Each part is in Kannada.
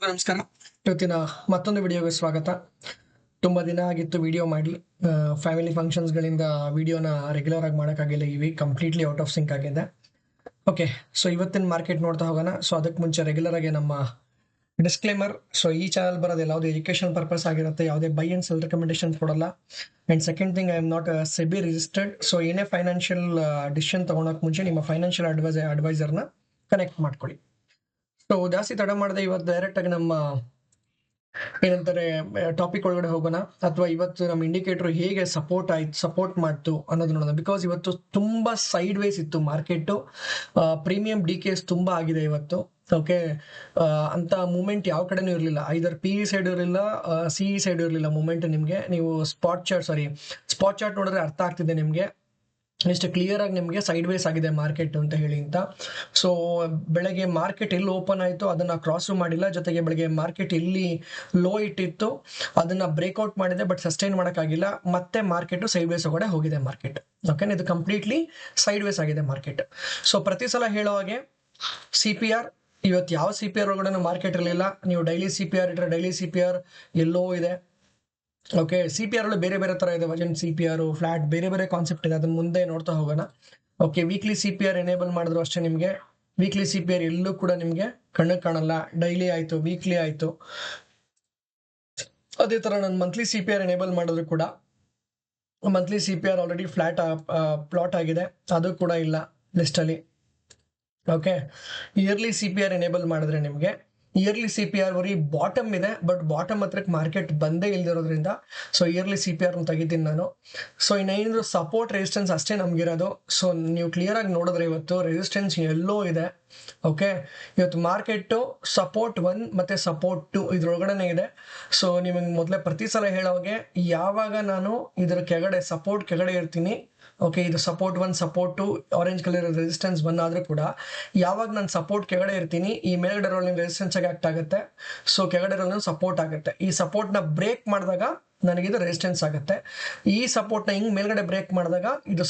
ನಮಸ್ಕಾರ. ಇವತ್ತಿನ ಮತ್ತೊಂದು ವಿಡಿಯೋಗೆ ಸ್ವಾಗತ. ತುಂಬಾ ದಿನ ಆಗಿತ್ತು ವಿಡಿಯೋ ಮಾಡಿ. ಫ್ಯಾಮಿಲಿ ಫಂಕ್ಷನ್ಸ್ಗಳಿಂದ ವಿಡಿಯೋನ ರೆಗ್ಯುಲರ್ ಆಗಿ ಮಾಡೋಕ್ಕಾಗಿಲ್ಲ. ಈ week completely out of sync ಆಗಿದೆ. ಓಕೆ, ಸೊ ಇವತ್ತಿನ ಮಾರ್ಕೆಟ್ ನೋಡ್ತಾ ಹೋಗೋಣ. ಸೊ ಅದಕ್ಕೆ ಮುಂಚೆ ರೆಗ್ಯುಲರ್ ಆಗಿ ನಮ್ಮ ಡಿಸ್ಕ್ಲೇಮರ್. ಸೊ ಈ ಚಾನಲ್ ಬರೋದು ಯಾವುದೇ ಎಜುಕೇಶನ್ ಪರ್ಪಸ್ ಆಗಿರುತ್ತೆ, ಯಾವುದೇ ಬೈ ಅಂಡ್ ಸೆಲ್ ರೆಕಮೆಂಡೇಶನ್ ಕೊಡಲ್ಲ. And second thing, I am not SEBI registered. So ಏನೇ ಫೈನಾನ್ಷಿಯಲ್ ಡಿಸಿಷನ್ ತಗೊಳಕ್ ಮುಂಚೆ ನಿಮ್ಮ ಫೈನಾನ್ಷಿಯಲ್ ಅಡ್ವೈಸರ್ನ ಕನೆಕ್ಟ್ ಮಾಡ್ಕೊಳ್ಳಿ. ಸೊ ಜಾಸ್ತಿ ತಡ ಮಾಡದೆ ಇವತ್ತು ಡೈರೆಕ್ಟ್ ಆಗಿ ನಮ್ಮ ಏನಂತಾರೆ ಟಾಪಿಕ್ ಒಳಗಡೆ ಹೋಗೋಣ, ಅಥವಾ ಇವತ್ತು ನಮ್ಮ ಇಂಡಿಕೇಟರ್ ಹೇಗೆ ಸಪೋರ್ಟ್ ಮಾಡ್ತು ಅನ್ನೋದು ನೋಡೋಣ. ಬಿಕಾಸ್ ಇವತ್ತು ತುಂಬಾ ಸೈಡ್ ವೇಸ್ ಇತ್ತು ಮಾರ್ಕೆಟ್. ಪ್ರೀಮಿಯಂ ಡಿಕೇಸ್ ತುಂಬಾ ಆಗಿದೆ ಇವತ್ತು. ಓಕೆ, ಅಂತ ಮೂಮೆಂಟ್ ಯಾವ ಕಡೆನೂ ಇರಲಿಲ್ಲ. ಐದರ್ ಪಿ ಸೈಡ್ ಇರಲಿಲ್ಲ, ಸಿ ಸೈಡ್ ಇರಲಿಲ್ಲ ಮೂಮೆಂಟ್. ನಿಮಗೆ ನೀವು ಸ್ಪಾಟ್ ಚಾರ್ಟ್ ನೋಡಿದ್ರೆ ಅರ್ಥ ಆಗ್ತಿದೆ ನಿಮಗೆ ಎಷ್ಟು ಕ್ಲಿಯರ್ ಆಗಿ ನಿಮಗೆ ಸೈಡ್ ವೇಸ್ ಆಗಿದೆ ಮಾರ್ಕೆಟ್ ಅಂತ ಹೇಳಿ ಅಂತ. ಸೊ ಬೆಳಗ್ಗೆ ಮಾರ್ಕೆಟ್ ಎಲ್ಲಿ ಓಪನ್ ಆಯಿತು ಅದನ್ನ ಕ್ರಾಸ್ ಮಾಡಿಲ್ಲ, ಜೊತೆಗೆ ಬೆಳಗ್ಗೆ ಮಾರ್ಕೆಟ್ ಎಲ್ಲಿ ಲೋ ಇಟ್ಟಿತ್ತು ಅದನ್ನ ಬ್ರೇಕ್ಔಟ್ ಮಾಡಿದೆ, ಬಟ್ ಸಸ್ಟೈನ್ ಮಾಡೋಕ್ಕಾಗಿಲ್ಲ. ಮತ್ತೆ ಮಾರ್ಕೆಟ್ ಸೈಡ್ ವೇಸ್ ಒಳಗಡೆ ಹೋಗಿದೆ ಮಾರ್ಕೆಟ್. ಓಕೆ, ಇದು ಕಂಪ್ಲೀಟ್ಲಿ ಸೈಡ್ ವೇಸ್ ಆಗಿದೆ ಮಾರ್ಕೆಟ್. ಸೊ ಪ್ರತಿ ಸಲ ಹೇಳೋ ಹಾಗೆ CPR ಇವತ್ತು ಯಾವ CPR ಒಳಗಡೆ ಮಾರ್ಕೆಟ್ ಇರಲಿಲ್ಲ. ನೀವು ಡೈಲಿ CPR ಇಟ್ಟರೆ ಡೈಲಿ CPR ಎಲ್ಲೋ ಇದೆ. ಓಕೆ, CPR ಬೇರೆ ಬೇರೆ ತರ ಇದೆ. ವಜನ್ CPR, ಫ್ಲಾಟ್, ಬೇರೆ ಬೇರೆ ಕಾನ್ಸೆಪ್ಟ್ ಇದೆ. ಅದನ್ನ ಮುಂದೆ ನೋಡ್ತಾ ಹೋಗೋಣ. ಓಕೆ, ವೀಕ್ಲಿ CPR ಎನೇಬಲ್ ಮಾಡಿದ್ರು ಅಷ್ಟೇ ನಿಮಗೆ ವೀಕ್ಲಿ CPR ಎಲ್ಲೂ ಕೂಡ ನಿಮಗೆ ಕಣ್ಣಿಗೆ ಕಾಣಲ್ಲ. ಡೈಲಿ ಆಯ್ತು, ವೀಕ್ಲಿ ಆಯ್ತು. ಅದೇ ತರ ನಾನು ಮಂತ್ಲಿ CPR ಎನೇಬಲ್ ಮಾಡಿದ್ರು ಕೂಡ monthly CPR already flat plot ಆಗಿದೆ, ಅದು ಕೂಡ ಇಲ್ಲ ಲಿಸ್ಟ್ ಅಲ್ಲಿ. ಓಕೆ, ಇಯರ್ಲಿ CPR ಎನೇಬಲ್ ಮಾಡಿದ್ರೆ ನಿಮಗೆ ಇಯರ್ಲಿ CPR ಬರೀ ಬಾಟಮ್ ಇದೆ, ಬಟ್ ಬಾಟಮ್ ಹತ್ರಕ್ಕೆ ಮಾರ್ಕೆಟ್ ಬಂದೇ ಇಲ್ದಿರೋದ್ರಿಂದ ಸೊ ಇಯರ್ಲಿ CPR ತೆಗಿತೀನಿ ನಾನು. ಸೊ ಇನ್ನೇನಿದ್ರು ಸಪೋರ್ಟ್ ರೆಸಿಸ್ಟೆನ್ಸ್ ಅಷ್ಟೇ ನಮ್ಗಿರೋದು. ಸೊ ನೀವು ಕ್ಲಿಯರ್ ಆಗಿ ನೋಡಿದ್ರೆ ಇವತ್ತು ರೆಸಿಸ್ಟೆನ್ಸ್ ಎಲ್ಲೋ ಇದೆ. ಓಕೆ, ಇವತ್ತು ಮಾರ್ಕೆಟ್ ಸಪೋರ್ಟ್ 1 ಮತ್ತೆ ಸಪೋರ್ಟ್ 2 ಇದ್ರೊಳಗಡೆ ಇದೆ. ಸೊ ನಿಮಗೆ ಮೊದಲೇ ಪ್ರತಿ ಸಲ ಹೇಳೋಗೆ, ಯಾವಾಗ ನಾನು ಇದರ ಕೆಳಗಡೆ ಸಪೋರ್ಟ್ ಕೆಳಗಡೆ ಇರ್ತೀನಿ, ಓಕೆ, ಇದು support 1 support 2 orange colour resistance 1 ಆದ್ರೂ ಕೂಡ ಯಾವಾಗ ನಾನು ಸಪೋರ್ಟ್ ಕೆಳಗಡೆ ಇರ್ತೀನಿ, ಈ ಮೇಲ್ಗಡೆ ರೋಲಿಂಗ್ ರೆಸಿಸ್ಟೆನ್ಸ್ ಆಗಿ ಆಕ್ಟ್ ಆಗುತ್ತೆ. ಸೊ ಕೆಳಗಡೆ ರೋಲಿಂಗ್ ಸಪೋರ್ಟ್ ಆಗುತ್ತೆ. ಈ ಸಪೋರ್ಟ್ ನ ಬ್ರೇಕ್ ಮಾಡಿದಾಗ ನನಗಿದು ರೆಸಿಸ್ಟೆನ್ಸ್ ಆಗುತ್ತೆ. ಈ ಸಪೋರ್ಟ್ ನ ಹಿಂಗ್ ಮೇಲ್ಗಡೆ ಬ್ರೇಕ್ ಮಾಡಿದಾಗ ಇದು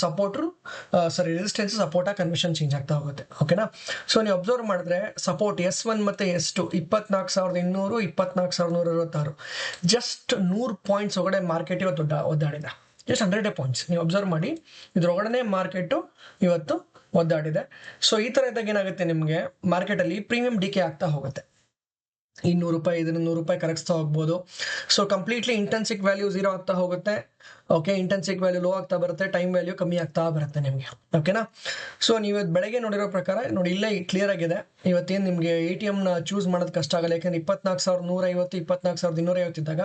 ರೆಸಿಸ್ಟೆನ್ಸ್ ಸಪೋರ್ಟ್ ಆಗಿ ಕನ್ವರ್ಷನ್ ಚೇಂಜ್ ಆಗ್ತಾ ಹೋಗುತ್ತೆ. ಓಕೆನಾ? ಸೊ ನೀವು ಅಬ್ಸರ್ವ್ ಮಾಡಿದ್ರೆ ಸಪೋರ್ಟ್ S1 ಮತ್ತೆ S2 24,200, 24,166, ಜಸ್ಟ್ 100 ಪಾಯಿಂಟ್ಸ್ ಒಳಗಡೆ ಮಾರ್ಕೆಟ್ ಇವತ್ತು ಒದ್ದಾಡಿದೆ. ಜಸ್ಟ್ 100 ಪಾಯಿಂಟ್ಸ್ ನೀವು ಅಬ್ಸರ್ವ್ ಮಾಡಿ, ಇದ್ರೊಳಗಡೆ ಮಾರ್ಕೆಟ್ ಇವತ್ತು ಒದ್ದಾಡಿದೆ. ಸೊ ಈ ತರ ಇದ್ದಾಗ ಏನಾಗುತ್ತೆ, ನಿಮಗೆ ಮಾರ್ಕೆಟ್ ಅಲ್ಲಿ ಪ್ರೀಮಿಯಂ ಡಿಕೆ ಆಗ್ತಾ ಹೋಗುತ್ತೆ. ₹200 ಇದನ್ನ ₹100 ಕರಗಿಸ್ತಾ ಹೋಗ್ಬೋದು. ಸೊ ಕಂಪ್ಲೀಟ್ಲಿ ಇಂಟೆನ್ಸಿಕ್ ವ್ಯಾಲ್ಯೂ 0 ಆಗ್ತಾ ಹೋಗುತ್ತೆ. ಓಕೆ, ಇಂಟೆನ್ಸಿಕ್ ವ್ಯಾಲ್ಯೂ ಲೋ ಆಗ್ತಾ ಬರುತ್ತೆ, ಟೈಮ್ ವ್ಯಾಲ್ಯೂ ಕಮ್ಮಿ ಆಗ್ತಾ ಬರುತ್ತೆ ನಿಮಗೆ. ಓಕೆನಾ? ಸೊ ನೀವು ಬೆಳಗ್ಗೆ ನೋಡಿರೋ ಪ್ರಕಾರ ನೋಡಿ, ಇಲ್ಲೇ ಕ್ಲಿಯರ್ ಆಗಿದೆ. ಇವತ್ತೇನು ನಿಮಗೆ ATM ನ ಚೂಸ್ ಮಾಡೋದು ಕಷ್ಟ ಆಗಲ್ಲ, ಯಾಕಂದ್ರೆ 24,150, 24,250 ಇದ್ದಾಗ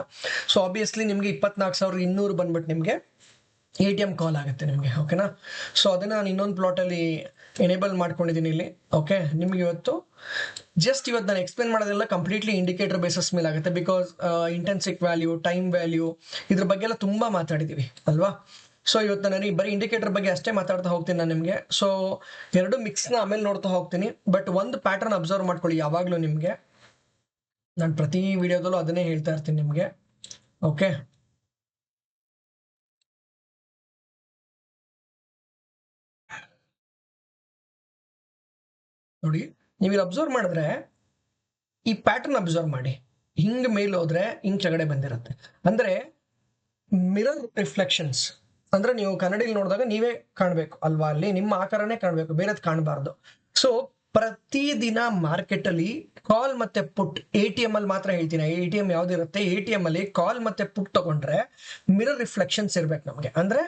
ಸೊ ಆಬ್ವಿಯಸ್ಲಿ ನಿಮಗೆ 24,200 ಬಂದ್ಬಿಟ್ಟು ನಿಮಗೆ ATM ಕಾಲ್ ಆಗುತ್ತೆ ನಿಮಗೆ. ಓಕೆನಾ? ಸೊ ಅದನ್ನ ನಾನು ಇನ್ನೊಂದು ಪ್ಲಾಟ್ ಅಲ್ಲಿ ಎನೇಬಲ್ ಮಾಡ್ಕೊಂಡಿದ್ದೀನಿ ಇಲ್ಲಿ. ಓಕೆ, ನಿಮ್ಗೆ ಇವತ್ತು ನಾನು ಎಕ್ಸ್ಪ್ಲೇನ್ ಮಾಡೋದೆಲ್ಲ ಕಂಪ್ಲೀಟ್ಲಿ ಇಂಡಿಕೇಟರ್ ಬೇಸಿಸ್ ಮೇಲೆ ಆಗುತ್ತೆ. Because intrinsic value, time value, ಇದ್ರ ಬಗ್ಗೆ ಎಲ್ಲ ತುಂಬಾ ಮಾತಾಡಿದೀವಿ ಅಲ್ವಾ? ಸೊ ಇವತ್ತು ನಾನು ಬರೀ ಇಂಡಿಕೇಟರ್ ಬಗ್ಗೆ ಅಷ್ಟೇ ಮಾತಾಡ್ತಾ ಹೋಗ್ತೀನಿ ನಾನು ನಿಮಗೆ. ಸೊ ಎರಡು ಮಿಕ್ಸ್ನ ಆಮೇಲೆ ನೋಡ್ತಾ ಹೋಗ್ತೀನಿ. ಬಟ್ ಒಂದು ಪ್ಯಾಟರ್ನ್ ಅಬ್ಸರ್ವ್ ಮಾಡ್ಕೊಳ್ಳಿ ಯಾವಾಗ್ಲೂ ನಿಮಗೆ. ನಾನು ಪ್ರತಿ ವಿಡಿಯೋದಲ್ಲೂ ಅದನ್ನೇ ಹೇಳ್ತಾ ಇರ್ತೀನಿ ನಿಮಗೆ. ಓಕೆ, ನೋಡಿ, ನೀವು ಇಲ್ಲಿ ಅಬ್ಸರ್ವ್ ಮಾಡಿದ್ರೆ ಈ ಪ್ಯಾಟರ್ನ್ ಅಬ್ಸರ್ವ್ ಮಾಡಿ. ಹಿಂಗ್ ಮೇಲೆ ಹೋದ್ರೆ ಹಿಂಗ್ ಕೆಳಗಡೆ ಬಂದಿರುತ್ತೆ. ಅಂದ್ರೆ ಮಿರರ್ ರಿಫ್ಲೆಕ್ಷನ್ಸ್ ಅಂದ್ರೆ ನೀವು ಕನ್ನಡಿಯಲ್ಲಿ ನೋಡಿದಾಗ ನೀವೇ ಕಾಣ್ಬೇಕು ಅಲ್ವಾ, ಅಲ್ಲಿ ನಿಮ್ಮ ಆಕಾರನೇ ಕಾಣ್ಬೇಕು, ಬೇರೆದ್ ಕಾಣಬಾರ್ದು. ಸೊ ಪ್ರತಿದಿನ ಮಾರ್ಕೆಟ್ ಅಲ್ಲಿ ಕಾಲ್ ಮತ್ತೆ ಪುಟ್, ATM ಅಲ್ಲಿ ಮಾತ್ರ ಹೇಳ್ತೀನಿ, ATM ಯಾವ್ದಿರುತ್ತೆ, ATM ಅಲ್ಲಿ ಕಾಲ್ ಮತ್ತೆ ಪುಟ್ ತಗೊಂಡ್ರೆ ಮಿರರ್ ರಿಫ್ಲೆಕ್ಷನ್ಸ್ ಇರ್ಬೇಕು ನಮಗೆ. ಅಂದ್ರೆ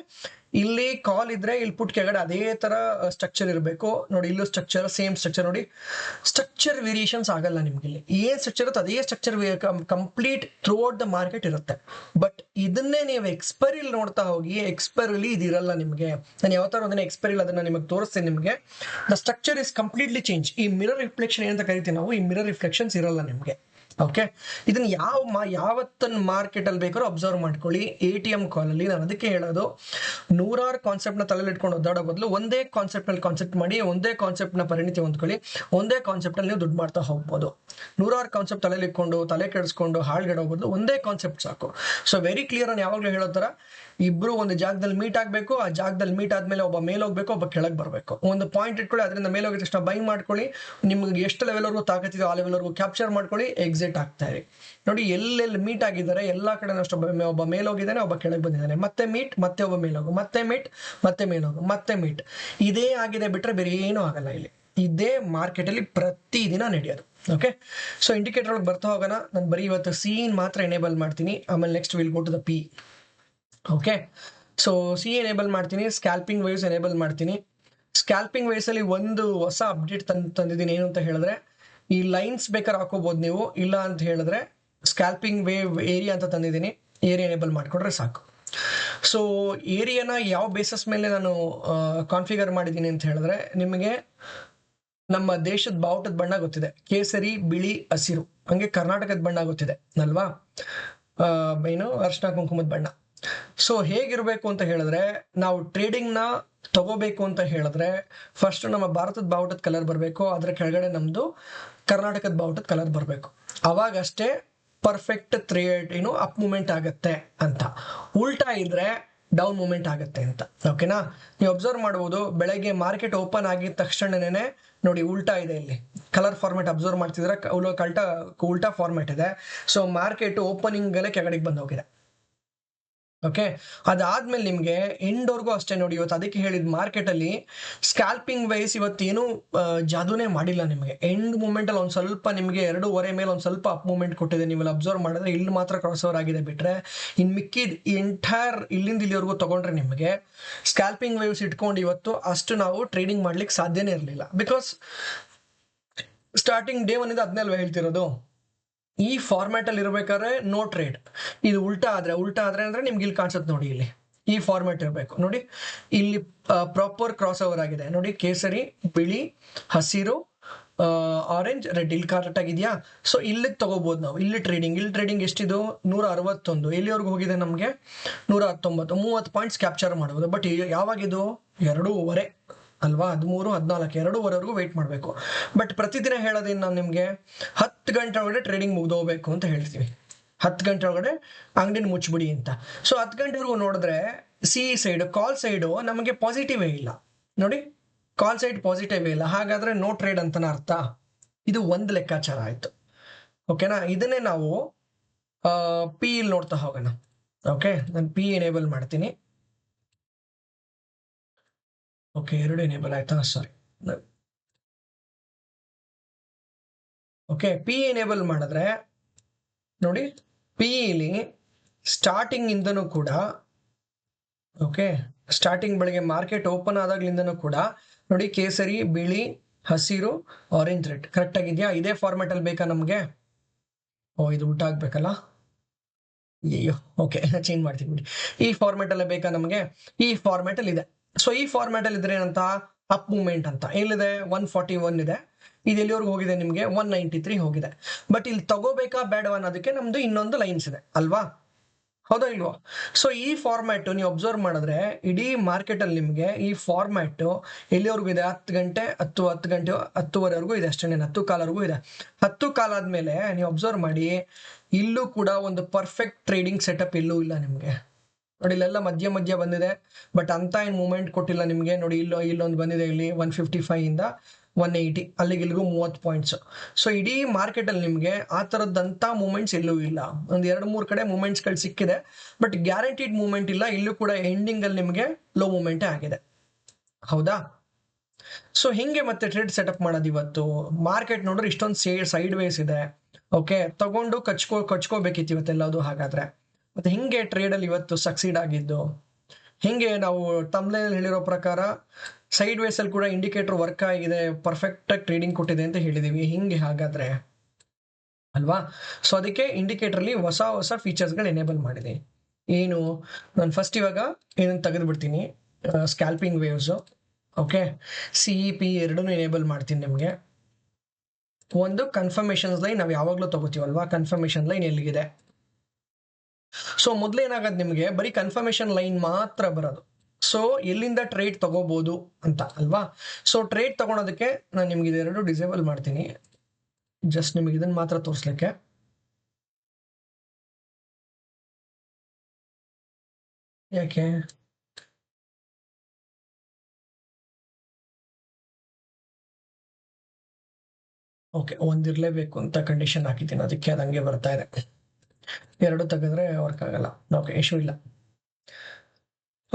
ಇಲ್ಲಿ ಕಾಲ್ ಇದ್ರೆ ಇಲ್ಲಿ ಪುಟ್ ಕೆಳಗಡೆ ಅದೇ ತರ ಸ್ಟ್ರಕ್ಚರ್ ಇರಬೇಕು. ನೋಡಿ, ಇಲ್ಲೂ ಸ್ಟ್ರಕ್ಚರ್, ಸೇಮ್ ಸ್ಟ್ರಕ್ಚರ್. ನೋಡಿ, ಸ್ಟ್ರಕ್ಚರ್ ವೇರಿಯೇಷನ್ಸ್ ಆಗಲ್ಲ ನಿಮ್ಗೆ. ಇಲ್ಲಿ ಏನ್ ಸ್ಟ್ರಕ್ಚರ್ ಇರುತ್ತೆ ಅದೇ structure complete through out the market ಇರುತ್ತೆ. ಬಟ್ ಇದನ್ನೇ ನೀವು ಎಕ್ಸ್ಪೈರಿಲಿ ನೋಡ್ತಾ ಹೋಗಿ, ಎಕ್ಸ್ಪೈರಿಲಿ ಇದಿರಲ್ಲ ನಿಮಗೆ. ನಾನು ಯಾವ ತರ ಅದನ್ನ ಎಕ್ಸ್ಪೈರಿಲಿ ಅದನ್ನ ನಿಮಗೆ ತೋರಿಸ್ತೇನೆ ನಿಮಗೆ. The structure is completely change. ಈ ಮಿರರ್ ರಿಫ್ಲೆಕ್ಷನ್ ಏನಂತ ಕರಿತೀವಿ ನಾವು, ಈ ಮಿರರ್ ರಿಫ್ಲೆಕ್ಷನ್ಸ್ ಇರಲ್ಲ ನಿಮಗೆ. ಓಕೆ, ಇದನ್ನ ಯಾವತ್ತನ್ನ ಮಾರ್ಕೆಟ್ ಅಲ್ಲಿ ಬೇಕಾದ್ರೂ ಅಬ್ಸರ್ವ್ ಮಾಡ್ಕೊಳ್ಳಿ. ATM ಕಾಲ್ ಅಲ್ಲಿ ನಾನು ಅದಕ್ಕೆ ಹೇಳೋದು, ನೂರಾರು ಕಾನ್ಸೆಪ್ಟ್ ನ ತಲೆಯಲ್ಲಿ ಇಟ್ಕೊಂಡು ಒದ್ದಾಡೋ ಬದಲು ಒಂದೇ ಕಾನ್ಸೆಪ್ಟ್ ನಲ್ಲಿ ಕಾನ್ಸೆಪ್ಟ್ ಮಾಡಿ, ಒಂದೇ ಕಾನ್ಸೆಪ್ಟ್ ನ ಪರಿಣಿತಿ ಹೊಂದ್ಕೊಳ್ಳಿ, ಒಂದೇ ಕಾನ್ಸೆಪ್ಟ್ ಅಲ್ಲಿ ನೀವು ದುಡ್ಡು ಮಾಡ್ತಾ ಹೋಗ್ಬೋದು. ನೂರಾರು ಕಾನ್ಸೆಪ್ಟ್ ತಲೆಯಲ್ಲಿ ಇಟ್ಕೊಂಡು ತಲೆ ಕೆಡಿಸ್ಕೊಂಡು ಹಾಳ್ಗೆಡೋ ಬದಲು ಒಂದೇ ಕಾನ್ಸೆಪ್ಟ್ ಸಾಕು. ಸೊ ವೆರಿ ಕ್ಲಿಯರ್, ನಾನು ಯಾವಾಗ್ಲೂ ಹೇಳೋ ತರ ಇಬ್ರು ಒಂದು ಜಾಗದಲ್ಲಿ ಮೀಟ್ ಆಗ್ಬೇಕು. ಆ ಜಾಗದಲ್ಲಿ ಮೀಟ್ ಆದ್ಮೇಲೆ ಒಬ್ಬ ಮೇಲೆ ಹೋಗ್ಬೇಕು, ಒಬ್ಬ ಕೆಳಗೆ ಬರಬೇಕು. ಒಂದು ಪಾಯಿಂಟ್ ಇಟ್ಕೊಳ್ಳಿ, ಅದರಿಂದ ಮೇಲೆ ಹೋಗಿದ ತಕ್ಷಣ ಬೈ ಮಾಡ್ಕೊಳ್ಳಿ. ನಿಮ್ಗೆ ಎಷ್ಟು ಲೆವೆಲ್ ವರ್ಗೂ ತಾಕತ್ತಿದೆ ಆ ಲೆವೆಲ್ ವರ್ಗೂ ಕ್ಯಾಪ್ಚರ್ ಮಾಡ್ಕೊಳ್ಳಿ, ಎಕ್ಸಿಟ್ ಅಪ್ಡೇಟ್ ಆಗ್ತಾ ಇರಿ. ನೋಡಿ ಎಲ್ಲೆಲ್ಲಿ ಮೀಟ್ ಆಗಿದ್ದಾರೆ ಎಲ್ಲಾ ಕಡೆ ಅಷ್ಟು ಒಬ್ಬ ಮೇಲೆ ಹೋಗಿದ್ದಾನೆ, ಒಬ್ಬ ಕೆಳಗೆ ಬಂದಿದ್ದಾನೆ, ಮತ್ತೆ ಮೀಟ್, ಮತ್ತೆ ಒಬ್ಬ ಮೇಲೆ ಹೋಗು, ಮತ್ತೆ ಮೀಟ್, ಮತ್ತೆ ಮೇಲೆ ಹೋಗು, ಮತ್ತೆ ಮೀಟ್. ಇದೇ ಆಗಿದೆ ಬಿಟ್ರೆ ಬೇರೆ ಏನೂ ಆಗಲ್ಲ ಇಲ್ಲಿ. ಇದೇ ಮಾರ್ಕೆಟ್ ಅಲ್ಲಿ ಪ್ರತಿದಿನ ನಡೆಯೋದು. ಓಕೆ, ಸೊ ಇಂಡಿಕೇಟರ್ ಒಳಗೆ ಬರ್ತಾ ಹೋಗೋಣ. ನಾನು ಬರೀ ಇವತ್ತು ಸೀನ್ ಮಾತ್ರ ಎನೇಬಲ್ ಮಾಡ್ತೀನಿ, ಆಮೇಲೆ next will go to the P. Okay, so C enable ಮಾಡ್ತೀನಿ, ಸ್ಕ್ಯಾಲ್ಪಿಂಗ್ ವೇವ್ಸ್ ಎನೇಬಲ್ ಮಾಡ್ತೀನಿ. ಸ್ಕ್ಯಾಲ್ಪಿಂಗ್ ವೇವ್ಸ್ ಅಲ್ಲಿ ಒಂದು ಹೊಸ ಅಪ್ಡೇಟ್ ತಂದಿದ್ದೀನಿ. ಏನು ಅಂತ ಹೇಳಿದ್ರೆ, ಈ ಲೈನ್ಸ್ ಬೇಕಾದ್ರೆ ಹಾಕೋಬಹುದು ನೀವು, ಇಲ್ಲ ಅಂತ ಹೇಳಿದ್ರೆ ಸ್ಕ್ಯಾಲ್ಪಿಂಗ್ ವೇವ್ ಏರಿಯಾ ಅಂತ ತಂದಿದ್ದೀನಿ. ಏರಿಯಾ ಎನೇಬಲ್ ಮಾಡ್ಕೊಂಡ್ರೆ ಸಾಕು. ಸೊ ಏರಿಯಾನ ಯಾವ ಬೇಸಸ್ ಮೇಲೆ ನಾನು ಕಾನ್ಫಿಗರ್ ಮಾಡಿದ್ದೀನಿ ಅಂತ ಹೇಳಿದ್ರೆ, ನಿಮಗೆ ನಮ್ಮ ದೇಶದ ಬಾವುಟದ ಬಣ್ಣ ಗೊತ್ತಿದೆ, ಕೇಸರಿ, ಬಿಳಿ, ಹಸಿರು. ಹಂಗೆ ಕರ್ನಾಟಕದ ಬಣ್ಣ ಗೊತ್ತಿದೆ ಅಲ್ವಾ, ಏನು ಅರ್ಶಿನ ಕುಂಕುಮದ ಬಣ್ಣ. ಸೊ ಹೇಗಿರ್ಬೇಕು ಅಂತ ಹೇಳಿದ್ರೆ, ನಾವು ಟ್ರೇಡಿಂಗ್ ನ ತಗೋಬೇಕು ಅಂತ ಹೇಳಿದ್ರೆ ಫಸ್ಟ್ ನಮ್ಮ ಭಾರತದ ಬಾವುಟದ ಕಲರ್ ಬರಬೇಕು, ಅದ್ರ ಕೆಳಗಡೆ ನಮ್ದು ಕರ್ನಾಟಕದ ಬಾವುಟದ ಕಲರ್ ಬರಬೇಕು. ಅವಾಗಷ್ಟೇ ಪರ್ಫೆಕ್ಟ್ ಟ್ರೇಡ್ ಅಪ್ ಮೂವ್ಮೆಂಟ್ ಆಗತ್ತೆ ಅಂತ. ಉಲ್ಟಾ ಇದ್ರೆ ಡೌನ್ ಮೂವ್ಮೆಂಟ್ ಆಗುತ್ತೆ ಅಂತ. ಓಕೆನಾ, ನೀವು ಅಬ್ಸರ್ವ್ ಮಾಡಬಹುದು, ಬೆಳಗ್ಗೆ ಮಾರ್ಕೆಟ್ ಓಪನ್ ಆಗಿದ ತಕ್ಷಣನೇ ನೋಡಿ ಉಲ್ಟಾ ಇದೆ. ಇಲ್ಲಿ ಕಲರ್ ಫಾರ್ಮೆಟ್ ಅಬ್ಸರ್ವ್ ಮಾಡ್ತಿದ್ರೆ ಉಲ್ಟಾ ಫಾರ್ಮೆಟ್ ಇದೆ. ಸೊ ಮಾರ್ಕೆಟ್ ಓಪನಿಂಗ್ ಅಲ್ಲೇ ಕೆಳಗಡೆಗೆ ಬಂದು ಹೋಗಿದೆ. ಓಕೆ, ಅದಾದ್ಮೇಲೆ ನಿಮ್ಗೆ ಎಂಡ್ವರೆಗೂ ಅಷ್ಟೇ ನೋಡಿ. ಇವತ್ತು ಅದಕ್ಕೆ ಹೇಳಿದ್, ಮಾರ್ಕೆಟ್ ಅಲ್ಲಿ ಸ್ಕ್ಯಾಲ್ಪಿಂಗ್ ವೈಸ್ ಇವತ್ತೇನು ಜಾದೂನೇ ಮಾಡಿಲ್ಲ. ನಿಮಗೆ ಎಂಡ್ ಮೂವ್ಮೆಂಟ್ ಅಲ್ಲಿ ಒಂದ್ ಸ್ವಲ್ಪ ನಿಮಗೆ 2.5 ಮೇಲೆ ಒಂದ್ ಸ್ವಲ್ಪ ಅಪ್ ಮೂವ್ಮೆಂಟ್ ಕೊಟ್ಟಿದೆ. ನೀವು ಅಬ್ಸರ್ವ್ ಮಾಡಿದ್ರೆ ಇಲ್ಲಿ ಮಾತ್ರ ಕ್ರಾಸ್ ಓವರ್ ಆಗಿದೆ ಬಿಟ್ರೆ, ಇನ್ ಮಿಕ್ಕಿದ್ ಎಂಟೈರ್ ಇಲ್ಲಿಂದ ಇಲ್ಲಿವರೆಗೂ ತಗೊಂಡ್ರೆ ನಿಮಗೆ ಸ್ಕ್ಯಾಲ್ಪಿಂಗ್ ವೇವ್ಸ್ ಇಟ್ಕೊಂಡು ಇವತ್ತು ಅಷ್ಟು ನಾವು ಟ್ರೇಡಿಂಗ್ ಮಾಡ್ಲಿಕ್ಕೆ ಸಾಧ್ಯನೇ ಇರಲಿಲ್ಲ. ಬಿಕಾಸ್ ಸ್ಟಾರ್ಟಿಂಗ್ ಡೇ 1 ಇಂದ ಅದನ್ನೆಲ್ವ ಹೇಳ್ತಿರೋದು, ಈ ಫಾರ್ಮ್ಯಾಟ್ ಅಲ್ಲಿ ಇರ್ಬೇಕಾದ್ರೆ ನೋ ಟ್ರೇಡ್. ಇದು ಉಲ್ಟಾ ಆದ್ರೆ ಅಂದ್ರೆ ನಿಮ್ಗೆ ಇಲ್ಲಿ ಕಾಣಿಸುತ್ತೆ ನೋಡಿ, ಇಲ್ಲಿ ಈ ಫಾರ್ಮ್ಯಾಟ್ ಇರಬೇಕು ನೋಡಿ. ಇಲ್ಲಿ ಪ್ರಾಪರ್ ಕ್ರಾಸ್ ಓವರ್ ಆಗಿದೆ ನೋಡಿ, ಕೇಸರಿ, ಬಿಳಿ, ಹಸಿರು, ಆರೆಂಜ್, ರೆಡ್. ಇಲ್ಲಿ ಕರೆಕ್ಟ್ ಆಗಿದೆಯಾ? ಸೊ ಇಲ್ಲಿಗೆ ತಗೋಬಹುದು ನಾವು. ಇಲ್ಲಿ ಟ್ರೇಡಿಂಗ್ ಎಷ್ಟಿದು? 161. ಎಲ್ಲಿವರೆಗೂ ಹೋಗಿದೆ ನಮಗೆ? 119. 30 ಪಾಯಿಂಟ್ಸ್ ಕ್ಯಾಪ್ಚರ್ ಮಾಡಬಹುದು. ಬಟ್ ಯಾವಾಗಿದು? 2:30 ಅಲ್ವಾ? 13, 14, 2:30ವರೆಗೂ ವೇಟ್ ಮಾಡಬೇಕು. ಬಟ್ ಪ್ರತಿದಿನ ಹೇಳೋದೇನು ನಾನು ನಿಮಗೆ, 10 ಗಂಟೆ ಒಳಗಡೆ ಟ್ರೇಡಿಂಗ್ ಮುಗ್ದೋಗ್ಬೇಕು ಅಂತ ಹೇಳ್ತೀವಿ. 10 ಗಂಟೆ ಒಳಗಡೆ ಅಂಗಡಿನ ಮುಚ್ಚಿಬಿಡಿ ಅಂತ. ಸೊ 10 ಗಂಟೆವರೆಗೂ ನೋಡಿದ್ರೆ ಸಿ ಸೈಡ್, ಕಾಲ್ ಸೈಡು ನಮಗೆ ಪಾಸಿಟಿವೇ ಇಲ್ಲ ನೋಡಿ. ಕಾಲ್ ಸೈಡ್ ಪಾಸಿಟಿವ್ ಇಲ್ಲ, ಹಾಗಾದ್ರೆ ನೋ ಟ್ರೇಡ್ ಅಂತನ ಅರ್ಥ. ಇದು ಒಂದು ಲೆಕ್ಕಾಚಾರ ಆಯ್ತು. ಓಕೆನಾ, ಇದನ್ನೇ ನಾವು ಪಿ ಇಲ್ಲಿ ನೋಡ್ತಾ ಹೋಗೋಣ. ಓಕೆ, ನಾನು ಪಿ ಎನೇಬಲ್ ಮಾಡ್ತೀನಿ. ಓಕೆ, 2 ಎನೇಬಲ್ ಆಯ್ತಾ? ಸಾರಿ. ಓಕೆ, ಪಿ ಎನೇಬಲ್ ಮಾಡಿದ್ರೆ ನೋಡಿ, ಪಿ ಇಲ್ಲಿ ಸ್ಟಾರ್ಟಿಂಗ್ ಇಂದನೂ ಕೂಡ, ಓಕೆ, ಸ್ಟಾರ್ಟಿಂಗ್ ಬೆಳಗ್ಗೆ ಮಾರ್ಕೆಟ್ ಓಪನ್ ಆದಾಗ್ಲಿಂದನೂ ಕೂಡ ನೋಡಿ, ಕೇಸರಿ, ಬಿಳಿ, ಹಸಿರು, ಆರೆಂಜ್, ರೆಡ್ ಕರೆಕ್ಟ್ ಆಗಿದೆಯಾ? ಇದೇ ಫಾರ್ಮ್ಯಾಟ್ ಅಲ್ಲಿ ಬೇಕಾ ನಮ್ಗೆ? ಇದು ಊಟ ಆಗ್ಬೇಕಲ್ಲ. ಅಯ್ಯೋ, ಓಕೆ, ಚೇಂಜ್ ಮಾಡ್ತೀನಿ ಬಿಡಿ. ಈ ಫಾರ್ಮ್ಯಾಟ್ ಅಲ್ಲೇ ಬೇಕಾ ನಮಗೆ? ಈ ಫಾರ್ಮ್ಯಾಟ್ ಅಲ್ಲಿ ಇದೆ. ಸೊ ಈ ಫಾರ್ಮ್ಯಾಟ್ ಅಲ್ಲಿ ಇದ್ರೆ ಏನಂತ? ಅಪ್ ಮೂವ್ಮೆಂಟ್ ಅಂತ. ಎಲ್ಲಿದೆ? 141 ಇದೆ. ಇದು ಎಲ್ಲಿವರೆಗೂ ಹೋಗಿದೆ ನಿಮಗೆ? 193 ಹೋಗಿದೆ. ಬಟ್ ಇಲ್ಲಿ ತಗೋಬೇಕಾ ಬೇಡವಾ ಅನ್ನೋದಕ್ಕೆ ನಮ್ದು ಇನ್ನೊಂದು ಲೈನ್ಸ್ ಇದೆ ಅಲ್ವಾ? ಹೌದಾ ಇಲ್ವಾ? ಸೊ ಈ ಫಾರ್ಮ್ಯಾಟ್ ನೀವು ಅಬ್ಸರ್ವ್ ಮಾಡಿದ್ರೆ ಇಡೀ ಮಾರ್ಕೆಟ್ ಅಲ್ಲಿ ನಿಮಗೆ ಈ ಫಾರ್ಮ್ಯಾಟ್ ಎಲ್ಲಿವರೆಗೂ ಇದೆ? 10 ಗಂಟೆ, 10 ಗಂಟೆ, 10:30ವರೆಗೂ ಇದೆ ಅಷ್ಟೇ. 10 ಕಾಲವರೆಗೂ ಇದೆ. 10 ಕಾಲ ಆದ್ಮೇಲೆ ನೀವು ಅಬ್ಸರ್ವ್ ಮಾಡಿ, ಇಲ್ಲೂ ಕೂಡ ಒಂದು ಪರ್ಫೆಕ್ಟ್ ಟ್ರೇಡಿಂಗ್ ಸೆಟಪ್ ಇಲ್ಲೂ ಇಲ್ಲ ನಿಮಗೆ ನೋಡಿ. ಇಲ್ಲೆಲ್ಲ ಮಧ್ಯ ಬಂದಿದೆ, ಬಟ್ ಅಂತ ಏನು ಮೂವ್ಮೆಂಟ್ ಕೊಟ್ಟಿಲ್ಲ ನಿಮಗೆ ನೋಡಿ. ಇಲ್ಲೊಂದು ಬಂದಿದೆ, ಇಲ್ಲಿ 155 ಇಂದ 180, ಅಲ್ಲಿಗೆ ಇಲ್ಲಿಗೂ 30 ಪಾಯಿಂಟ್ಸ್. ಸೊ ಇಡೀ ಮಾರ್ಕೆಟ್ ಅಲ್ಲಿ ನಿಮಗೆ ಆ ತರದಂತ ಮೂವ್ಮೆಂಟ್ಸ್ ಎಲ್ಲೂ ಇಲ್ಲ. ಒಂದು 2-3 ಕಡೆ ಮೂವ್ಮೆಂಟ್ಸ್ ಗಳು ಸಿಕ್ಕಿದೆ, ಬಟ್ ಗ್ಯಾರಂಟಿಡ್ ಮೂವ್ಮೆಂಟ್ ಇಲ್ಲ. ಇಲ್ಲೂ ಕೂಡ ಎಂಡಿಂಗ್ ಅಲ್ಲಿ ನಿಮಗೆ ಲೋ ಮೂವ್ಮೆಂಟ್ ಆಗಿದೆ. ಹೌದಾ? ಸೊ ಹಿಂಗೆ ಮತ್ತೆ ಟ್ರೇಡ್ ಸೆಟಪ್ ಮಾಡೋದು ಇವತ್ತು. ಮಾರ್ಕೆಟ್ ನೋಡ್ರೆ ಇಷ್ಟೊಂದು ಸೈಡ್ ವೇಸ್ ಇದೆ. ಓಕೆ, ತಗೊಂಡು ಕಚ್ಕೋಬೇಕಿತ್ತು ಇವತ್ತೆಲ್ಲದು. ಹಾಗಾದ್ರೆ ಮತ್ತೆ ಹಿಂಗೆ ಟ್ರೇಡ್ ಅಲ್ಲಿ ಇವತ್ತು ಸಕ್ಸೀಡ್ ಆಗಿದ್ದು ಹಿಂಗೆ. ನಾವು ತಮ್ಲೈನಲ್ಲಿ ಹೇಳಿರೋ ಪ್ರಕಾರ ಸೈಡ್ ವೇಸ್ ಅಲ್ಲಿ ಕೂಡ ಇಂಡಿಕೇಟರ್ ವರ್ಕ್ ಆಗಿದೆ, ಪರ್ಫೆಕ್ಟ್ ಆಗಿ ಟ್ರೇಡಿಂಗ್ ಕೊಟ್ಟಿದೆ ಅಂತ ಹೇಳಿದೀವಿ. ಹಿಂಗೆ ಹಾಗಾದ್ರೆ ಅಲ್ವಾ? ಸೊ ಅದಕ್ಕೆ ಇಂಡಿಕೇಟರ್ ಅಲ್ಲಿ ಹೊಸ ಫೀಚರ್ಸ್ ಗಳು ಎನೇಬಲ್ ಮಾಡಿದೆ. ಏನು? ನಾನು ಫಸ್ಟ್ ಇವಾಗ ಏನಂತ ತೆಗೆದು ಬಿಡ್ತೀನಿ, ಸ್ಕ್ಯಾಲ್ಪಿಂಗ್ ವೇವ್ಸ್. ಓಕೆ, CEP ಎರಡನ್ನೂ ಎನೇಬಲ್ ಮಾಡ್ತೀನಿ ನಿಮಗೆ. ಒಂದು ಕನ್ಫರ್ಮೇಶನ್ ಲೈನ್ ನಾವು ಯಾವಾಗಲೂ ತಗೋತೀವಲ್ವಾ, ಕನ್ಫರ್ಮೇಶನ್ ಲೈನ್ ಎಲ್ಲಿಗಿದೆ? ಸೊ ಮೊದಲು ಏನಾಗದು, ನಿಮಗೆ ಬರೀ ಕನ್ಫರ್ಮೇಶನ್ ಲೈನ್ ಮಾತ್ರ ಬರೋದು. ಸೊ ಎಲ್ಲಿಂದ ಟ್ರೇಡ್ ತಗೋಬಹುದು ಅಂತ ಅಲ್ವಾ? ಸೊ ಟ್ರೇಡ್ ತಗೊಳೋದಕ್ಕೆ ನಾನು ನಿಮ್ಗೆ ಇದೆರಡು ಡಿಸೇಬಲ್ ಮಾಡ್ತೀನಿ, ಜಸ್ಟ್ ನಿಮಗೆ ಇದನ್ನ ಮಾತ್ರ ತೋರಿಸ್ಲಿಕ್ಕೆ. ಯಾಕೆ? ಓಕೆ, ಒಂದಿರಲೇಬೇಕು ಅಂತ ಕಂಡೀಷನ್ ಹಾಕಿದ್ದೀನಿ, ಅದಕ್ಕೆ ಅದು ಹಂಗೆ ಬರ್ತಾ ಇದೆ. ಎರಡು ತೆಗೆದ್ರೆ ವರ್ಕ್ ಆಗಲ್ಲ. ಓಕೆ, ಇಶ್ಯೂ ಇಲ್ಲ.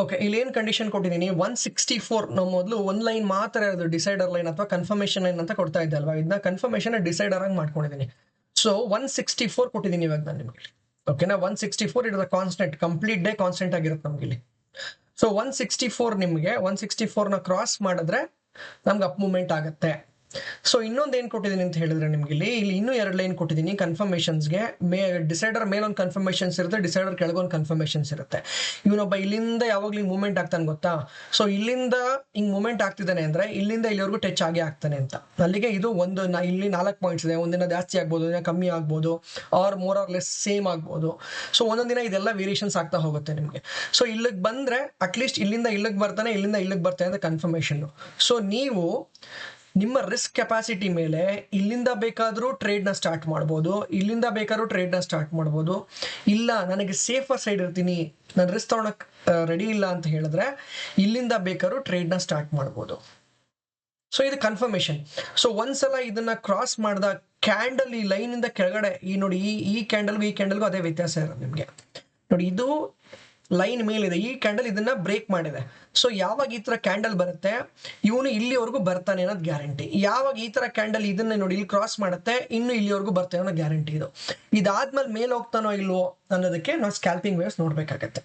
ಓಕೆ, ಇಲ್ಲಿ ಏನು ಕಂಡೀಷನ್ ಕೊಟ್ಟಿದ್ದೀನಿ, 164. ನಾವು ಮೊದಲು ಒಂದು ಲೈನ್ ಮಾತ್ರ ಇರೋದು ಡಿಸೈಡರ್ ಲೈನ್ ಅಥವಾ ಕನ್ಫರ್ಮೇಷನ್ ಲೈನ್ ಅಂತ ಕೊಡ್ತಾ ಇದ್ದೆ ಅಲ್ವಾ, ಇದನ್ನ ಕನ್ಫರ್ಮೇಷನ್ ಡಿಸೈಡರ್ ಆಗಿ ಮಾಡ್ಕೊಂಡಿದ್ದೀನಿ. ಸೊ 164 ಕೊಟ್ಟಿದ್ದೀನಿ ಇವಾಗ ನಾನು ನಿಮಗೆ. ಓಕೆನಾ, 164 it constant, complete day constant ಆಗಿರುತ್ತೆ ನಮ್ಗೆ ಇಲ್ಲಿ. ಸೊ 164 ನಿಮಗೆ 164ನ ಕ್ರಾಸ್ ಮಾಡಿದ್ರೆ ನಮ್ಗೆ ಅಪ್ ಮೂವ್ಮೆಂಟ್ ಆಗುತ್ತೆ. ಸೊ ಇನ್ನೊಂದು ಏನು ಕೊಟ್ಟಿದ್ದೀನಿ ಅಂತ ಹೇಳಿದ್ರೆ ನಿಮ್ಗೆ ಇಲ್ಲಿ ಇನ್ನೂ 2 ಲೈನ್ ಕೊಟ್ಟಿದ್ದೀನಿ ಕನ್ಫರ್ಮೇಷನ್ಸ್ಗೆ. ಡಿಸೈಡರ್ ಮೇಲೆ ಒಂದು ಕನ್ಫರ್ಮೇಷನ್ಸ್ ಇರುತ್ತೆ, ಡಿಸೈಡರ್ ಕೆಳಗೊಂದು ಕನ್ಫರ್ಮೇಷನ್ಸ್ ಇರುತ್ತೆ. ಇವನೊಬ್ಬ ಇಲ್ಲಿಂದ ಯಾವಾಗಲೂ ಮೂವ್ಮೆಂಟ್ ಆಗ್ತಾನೆ ಗೊತ್ತಾ. ಸೊ ಇಲ್ಲಿಂದ ಹಿಂಗ್ ಮೂವ್ಮೆಂಟ್ ಆಗ್ತಿದ್ದಾನೆ ಅಂದ್ರೆ ಇಲ್ಲಿಂದ ಇಲ್ಲಿವರೆಗೂ ಟಚ್ ಆಗಿ ಆಗ್ತಾನೆ ಅಂತ. ಅಲ್ಲಿಗೆ ಇದು ಇಲ್ಲಿ 4 ಪಾಯಿಂಟ್ಸ್ ಇದೆ. ಒಂದಿನ ಜಾಸ್ತಿ ಆಗ್ಬೋದು, ಒಂದಿನ ಕಮ್ಮಿ ಆಗ್ಬೋದು, or more or less same ಆಗ್ಬೋದು. ಸೊ ಒಂದೊಂದು ದಿನ ಇದೆಲ್ಲ ವೇರಿಯೇಷನ್ಸ್ ಆಗ್ತಾ ಹೋಗುತ್ತೆ ನಿಮಗೆ. ಸೊ ಇಲ್ಲಿಗೆ ಬಂದ್ರೆ ಅಟ್ಲೀಸ್ಟ್ ಇಲ್ಲಿಂದ ಇಲ್ಲಿಗೆ ಬರ್ತಾನೆ, ಇಲ್ಲಿಂದ ಇಲ್ಲಿಗೆ ಬರ್ತಾನೆ ಅಂತ ಕನ್ಫರ್ಮೇಷನ್. ಸೊ ನೀವು ನಿಮ್ಮ ರಿಸ್ಕ್ ಕೆಪಾಸಿಟಿ ಮೇಲೆ ಇಲ್ಲಿಂದ ಬೇಕಾದರೂ ಟ್ರೇಡ್ನ ಸ್ಟಾರ್ಟ್ ಮಾಡ್ಬೋದು, ಇಲ್ಲಿಂದ ಬೇಕಾದ್ರೂ ಟ್ರೇಡ್ನ ಸ್ಟಾರ್ಟ್ ಮಾಡ್ಬೋದು. ಇಲ್ಲ ನನಗೆ ಸೇಫರ್ ಸೈಡ್ ಇರ್ತೀನಿ, ನಾನು ರಿಸ್ಕ್ ತಗೊಳಕ್ಕೆ ರೆಡಿ ಇಲ್ಲ ಅಂತ ಹೇಳಿದ್ರೆ ಇಲ್ಲಿಂದ ಬೇಕಾದ್ರೂ ಟ್ರೇಡ್ನ ಸ್ಟಾರ್ಟ್ ಮಾಡ್ಬೋದು. ಸೊ ಇದು ಕನ್ಫರ್ಮೇಷನ್. ಸೊ ಒಂದ್ಸಲ ಇದನ್ನ ಕ್ರಾಸ್ ಮಾಡಿದ ಕ್ಯಾಂಡಲ್ ಈ ಲೈನಿಂದ ಕೆಳಗಡೆ ನೋಡಿ, ಈ ಕ್ಯಾಂಡಲ್ಗೂ ಅದೇ ವ್ಯತ್ಯಾಸ ಇರೋದು ನಿಮಗೆ. ನೋಡಿ, ಇದು ಲೈನ್ ಮೇಲಿದೆ, ಈ ಕ್ಯಾಂಡಲ್ ಇದನ್ನ ಬ್ರೇಕ್ ಮಾಡಿದೆ. ಸೊ ಯಾವಾಗ ಈ ತರ ಕ್ಯಾಂಡಲ್ ಬರುತ್ತೆ ಇವನು ಇಲ್ಲಿವರೆಗೂ ಬರ್ತಾನೆ ಅನ್ನೋದು ಗ್ಯಾರಂಟಿ. ಯಾವಾಗ ಈ ತರ ಕ್ಯಾಂಡಲ್ ಇದನ್ನ ನೋಡಿ ಇಲ್ಲಿ ಕ್ರಾಸ್ ಮಾಡುತ್ತೆ ಇನ್ನು ಇಲ್ಲಿವರೆಗೂ ಬರ್ತಾನೆ ಅನ್ನೋ ಗ್ಯಾರಂಟಿ ಇದು. ಇದಾದ್ಮೇಲೆ ಮೇಲೆ ಹೋಗ್ತಾನೋ ಇಲ್ವೋ ಅನ್ನೋದಕ್ಕೆ ನಾವು ಸ್ಕ್ಯಾಲ್ಪಿಂಗ್ ವೇವ್ಸ್ ನೋಡ್ಬೇಕಾಗತ್ತೆ.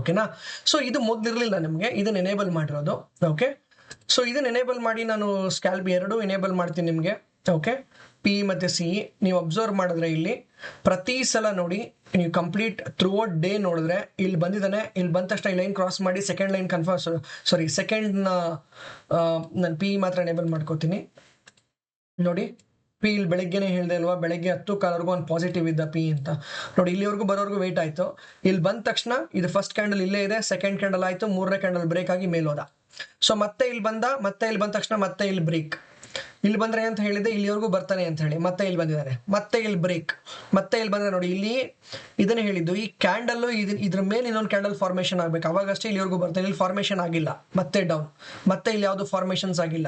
ಓಕೆನಾ. ಸೊ ಇದು ಮೊದಲಿರ್ಲಿಲ್ಲ ನಿಮ್ಗೆ, ಇದನ್ನ ಎನೇಬಲ್ ಮಾಡಿರೋದು. ಓಕೆ, ಸೊ ಇದನ್ನ ಎನೇಬಲ್ ಮಾಡಿ ನಾನು ಸ್ಕ್ಯಾಲ್ಪ್ 2 ಎನೇಬಲ್ ಮಾಡ್ತೀನಿ ನಿಮ್ಗೆ. ಓಕೆ, ಪಿ ಮತ್ತೆ ಸಿ ನೀವು ಅಬ್ಸರ್ವ್ ಮಾಡಿದ್ರೆ ಇಲ್ಲಿ ಪ್ರತಿ ಸಲ ನೋಡಿ, ನೀವು ಕಂಪ್ಲೀಟ್ ಥ್ರೂಔಟ್ ಡೇ ನೋಡಿದ್ರೆ ಇಲ್ಲಿ ಬಂದಿದ್ದಾನೆ, ಇಲ್ಲಿ ಬಂದ ತಕ್ಷಣ ಈ ಲೈನ್ ಕ್ರಾಸ್ ಮಾಡಿ ಸೆಕೆಂಡ್ ಲೈನ್ ಸೆಕೆಂಡ್ನ ನಾನು ಪಿ ಮಾತ್ರ ಎನೇಬಲ್ ಮಾಡ್ಕೋತೀನಿ. ನೋಡಿ, ಪಿ ಇಲ್ಲಿ ಬೆಳಗ್ಗೆನೆ ಹೇಳಿದೆ ಅಲ್ವಾ, ಬೆಳಗ್ಗೆ 10 ಕಾಲವರೆಗೂ ಒಂದು ಪಾಸಿಟಿವ್ ಇದ್ದ ಪಿ ಅಂತ. ನೋಡಿ, ಇಲ್ಲಿವರೆಗೂ ಬರೋವರೆಗೂ ವೇಟ್ ಆಯ್ತು. ಇಲ್ಲಿ ಬಂದ ತಕ್ಷಣ ಇದು ಫಸ್ಟ್ ಕ್ಯಾಂಡಲ್ ಇಲ್ಲೇ ಇದೆ, ಸೆಕೆಂಡ್ ಕ್ಯಾಂಡಲ್ ಆಯ್ತು, 3ನೇ ಕ್ಯಾಂಡಲ್ ಬ್ರೇಕ್ ಆಗಿ ಮೇಲೋದ. ಸೊ ಮತ್ತೆ ಇಲ್ಲಿ ಬಂದ ತಕ್ಷಣ ಮತ್ತೆ ಇಲ್ಲಿ ಬ್ರೇಕ್. ಇಲ್ಲಿ ಬಂದ್ರೆ ಅಂತ ಹೇಳಿದೆ ಇಲ್ಲಿವರೆಗೂ ಬರ್ತಾನೆ ಅಂತ ಹೇಳಿ, ಮತ್ತೆ ಇಲ್ಲಿ ಬಂದಿದ್ದಾನೆ, ಮತ್ತೆ ಇಲ್ಲಿ ಬ್ರೇಕ್, ಮತ್ತೆ ಇಲ್ಲಿ ಬಂದ್ರೆ ನೋಡಿ ಇಲ್ಲಿ ಇದನ್ನ ಹೇಳಿದ್ದು ಈ ಕ್ಯಾಂಡಲ್ ಇದ್ರ ಮೇಲೆ ಇನ್ನೊಂದು ಕ್ಯಾಂಡಲ್ ಫಾರ್ಮೇಶನ್ ಆಗ್ಬೇಕು, ಅವಾಗಷ್ಟೇ ಇಲ್ಲಿವರೆಗೂ ಬರ್ತಾನೆ. ಇಲ್ಲಿ ಫಾರ್ಮೇಶನ್ ಆಗಿಲ್ಲ, ಮತ್ತೆ ಡೌನ್, ಮತ್ತೆ ಇಲ್ಲಿ ಯಾವ್ದು ಫಾರ್ಮೇಶನ್ಸ್ ಆಗಿಲ್ಲ.